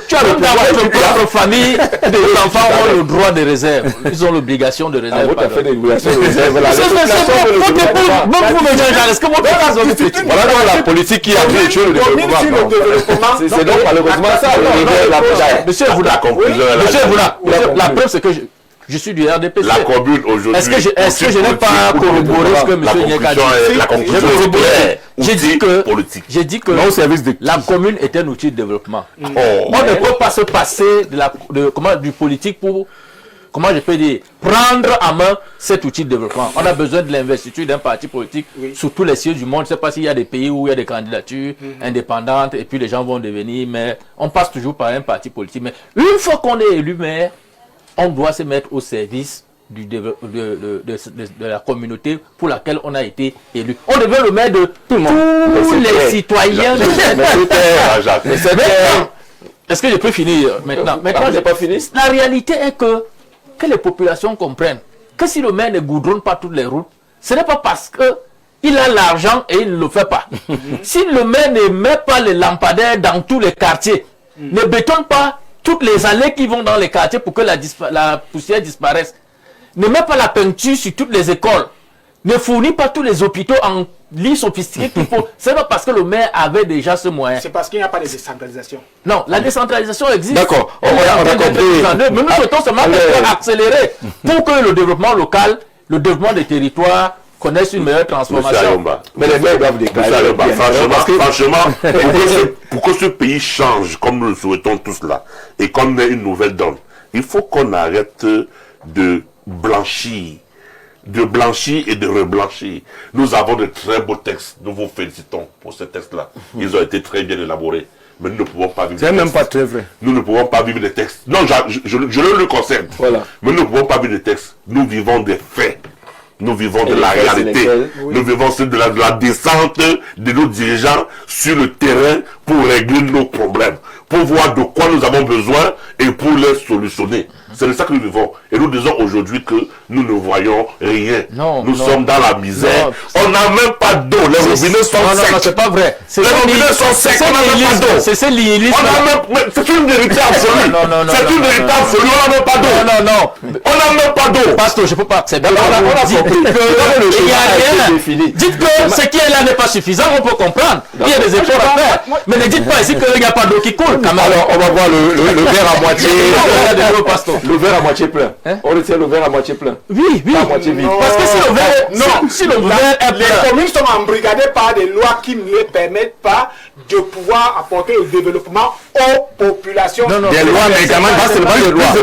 S3: Tu as même dans votre propre famille, les enfants ont le droit de réserve. Ils ont l'obligation de réserve.
S1: Vous avez fait l'obligation de réserve.
S3: Est-ce que votre phrase est petite?
S1: Voilà la politique qui a tué le développement. C'est donc malheureusement ça.
S3: Monsieur Voula, la preuve c'est que je suis du RDPC.
S5: La commune aujourd'hui.
S3: Est-ce que je n'ai pas corroboré ce que M. Nieka dit?
S5: La conclusion
S3: j'ai dit que la commune est un outil de développement. On ne peut pas se passer du politique pour comment je peux dire, prendre en main cet outil de développement. On a besoin de l'investiture d'un parti politique sur tous les sièges du monde. Je ne sais pas s'il y a des pays où il y a des candidatures indépendantes et puis les gens vont devenir maires. On passe toujours par un parti politique. Mais une fois qu'on est élu maire, on doit se mettre au service de la communauté pour laquelle on a été élu. On devient le maire de tous les citoyens. Est-ce que je peux finir maintenant? Maintenant, je n'ai pas fini. La réalité est que les populations comprennent que si le maire ne goudronne pas toutes les routes, ce n'est pas parce qu'il a l'argent et il ne le fait pas. Si le maire ne met pas les lampadaires dans tous les quartiers, ne bétonne pas toutes les allées qui vont dans les quartiers pour que la poussière disparaisse, ne met pas la peinture sur toutes les écoles, ne fournit pas tous les hôpitaux en lits sophistiqués qu'il faut. C'est pas parce que le maire avait déjà ce moyen.
S2: C'est parce qu'il n'y a pas de décentralisation.
S3: Non, la décentralisation existe.
S1: D'accord, on a compris.
S3: Mais nous souhaitons seulement accélérer pour que le développement local, le développement des territoires connaisse une meilleure transformation.
S1: Mais les maires doivent déclarer.
S5: Franchement, pour que ce pays change, comme nous le souhaitons tous là, et qu'on ait une nouvelle donne, il faut qu'on arrête de blanchir et de reblanchir. Nous avons de très beaux textes. Nous vous félicitons pour ces textes-là. Ils ont été très bien élaborés. Mais nous ne pouvons pas vivre.
S4: C'est même pas très vrai.
S5: Nous ne pouvons pas vivre des textes. Non, je le concerne.
S1: Voilà.
S5: Mais nous ne pouvons pas vivre des textes. Nous vivons des faits. Nous vivons de la réalité. Nous vivons de la descente de nos dirigeants sur le terrain pour régler nos problèmes, pour voir de quoi nous avons besoin et pour les solutionner. C'est de ça que nous vivons. Et nous disons aujourd'hui que nous ne voyons rien. Nous sommes dans la misère. On n'a même pas d'eau. Les robinets sont secs.
S3: Non, c'est pas vrai.
S5: Les robinets sont secs. On n'a même pas d'eau.
S3: C'est ce nihilisme.
S5: C'est une vérité absolue. C'est une vérité absolue. On n'a même pas d'eau. On n'a même pas d'eau.
S3: Pasteur, je ne peux pas accepter. Il n'y a rien. Dites que ce qui est là n'est pas suffisant, on peut comprendre. Il y a des efforts à faire. Mais ne dites pas ici qu'il n'y a pas d'eau qui coule.
S1: Alors, on va voir le verre à moitié. Le verre à moitié plein. On retient le verre à moitié plein.
S3: Oui.
S1: Pas à moitié vide.
S3: Parce que si le verre est plein.
S2: Les communes sont embrigadées par des lois qui ne les permettent pas de pouvoir apporter le développement aux populations.
S4: Des lois, mais également, pas seulement des lois.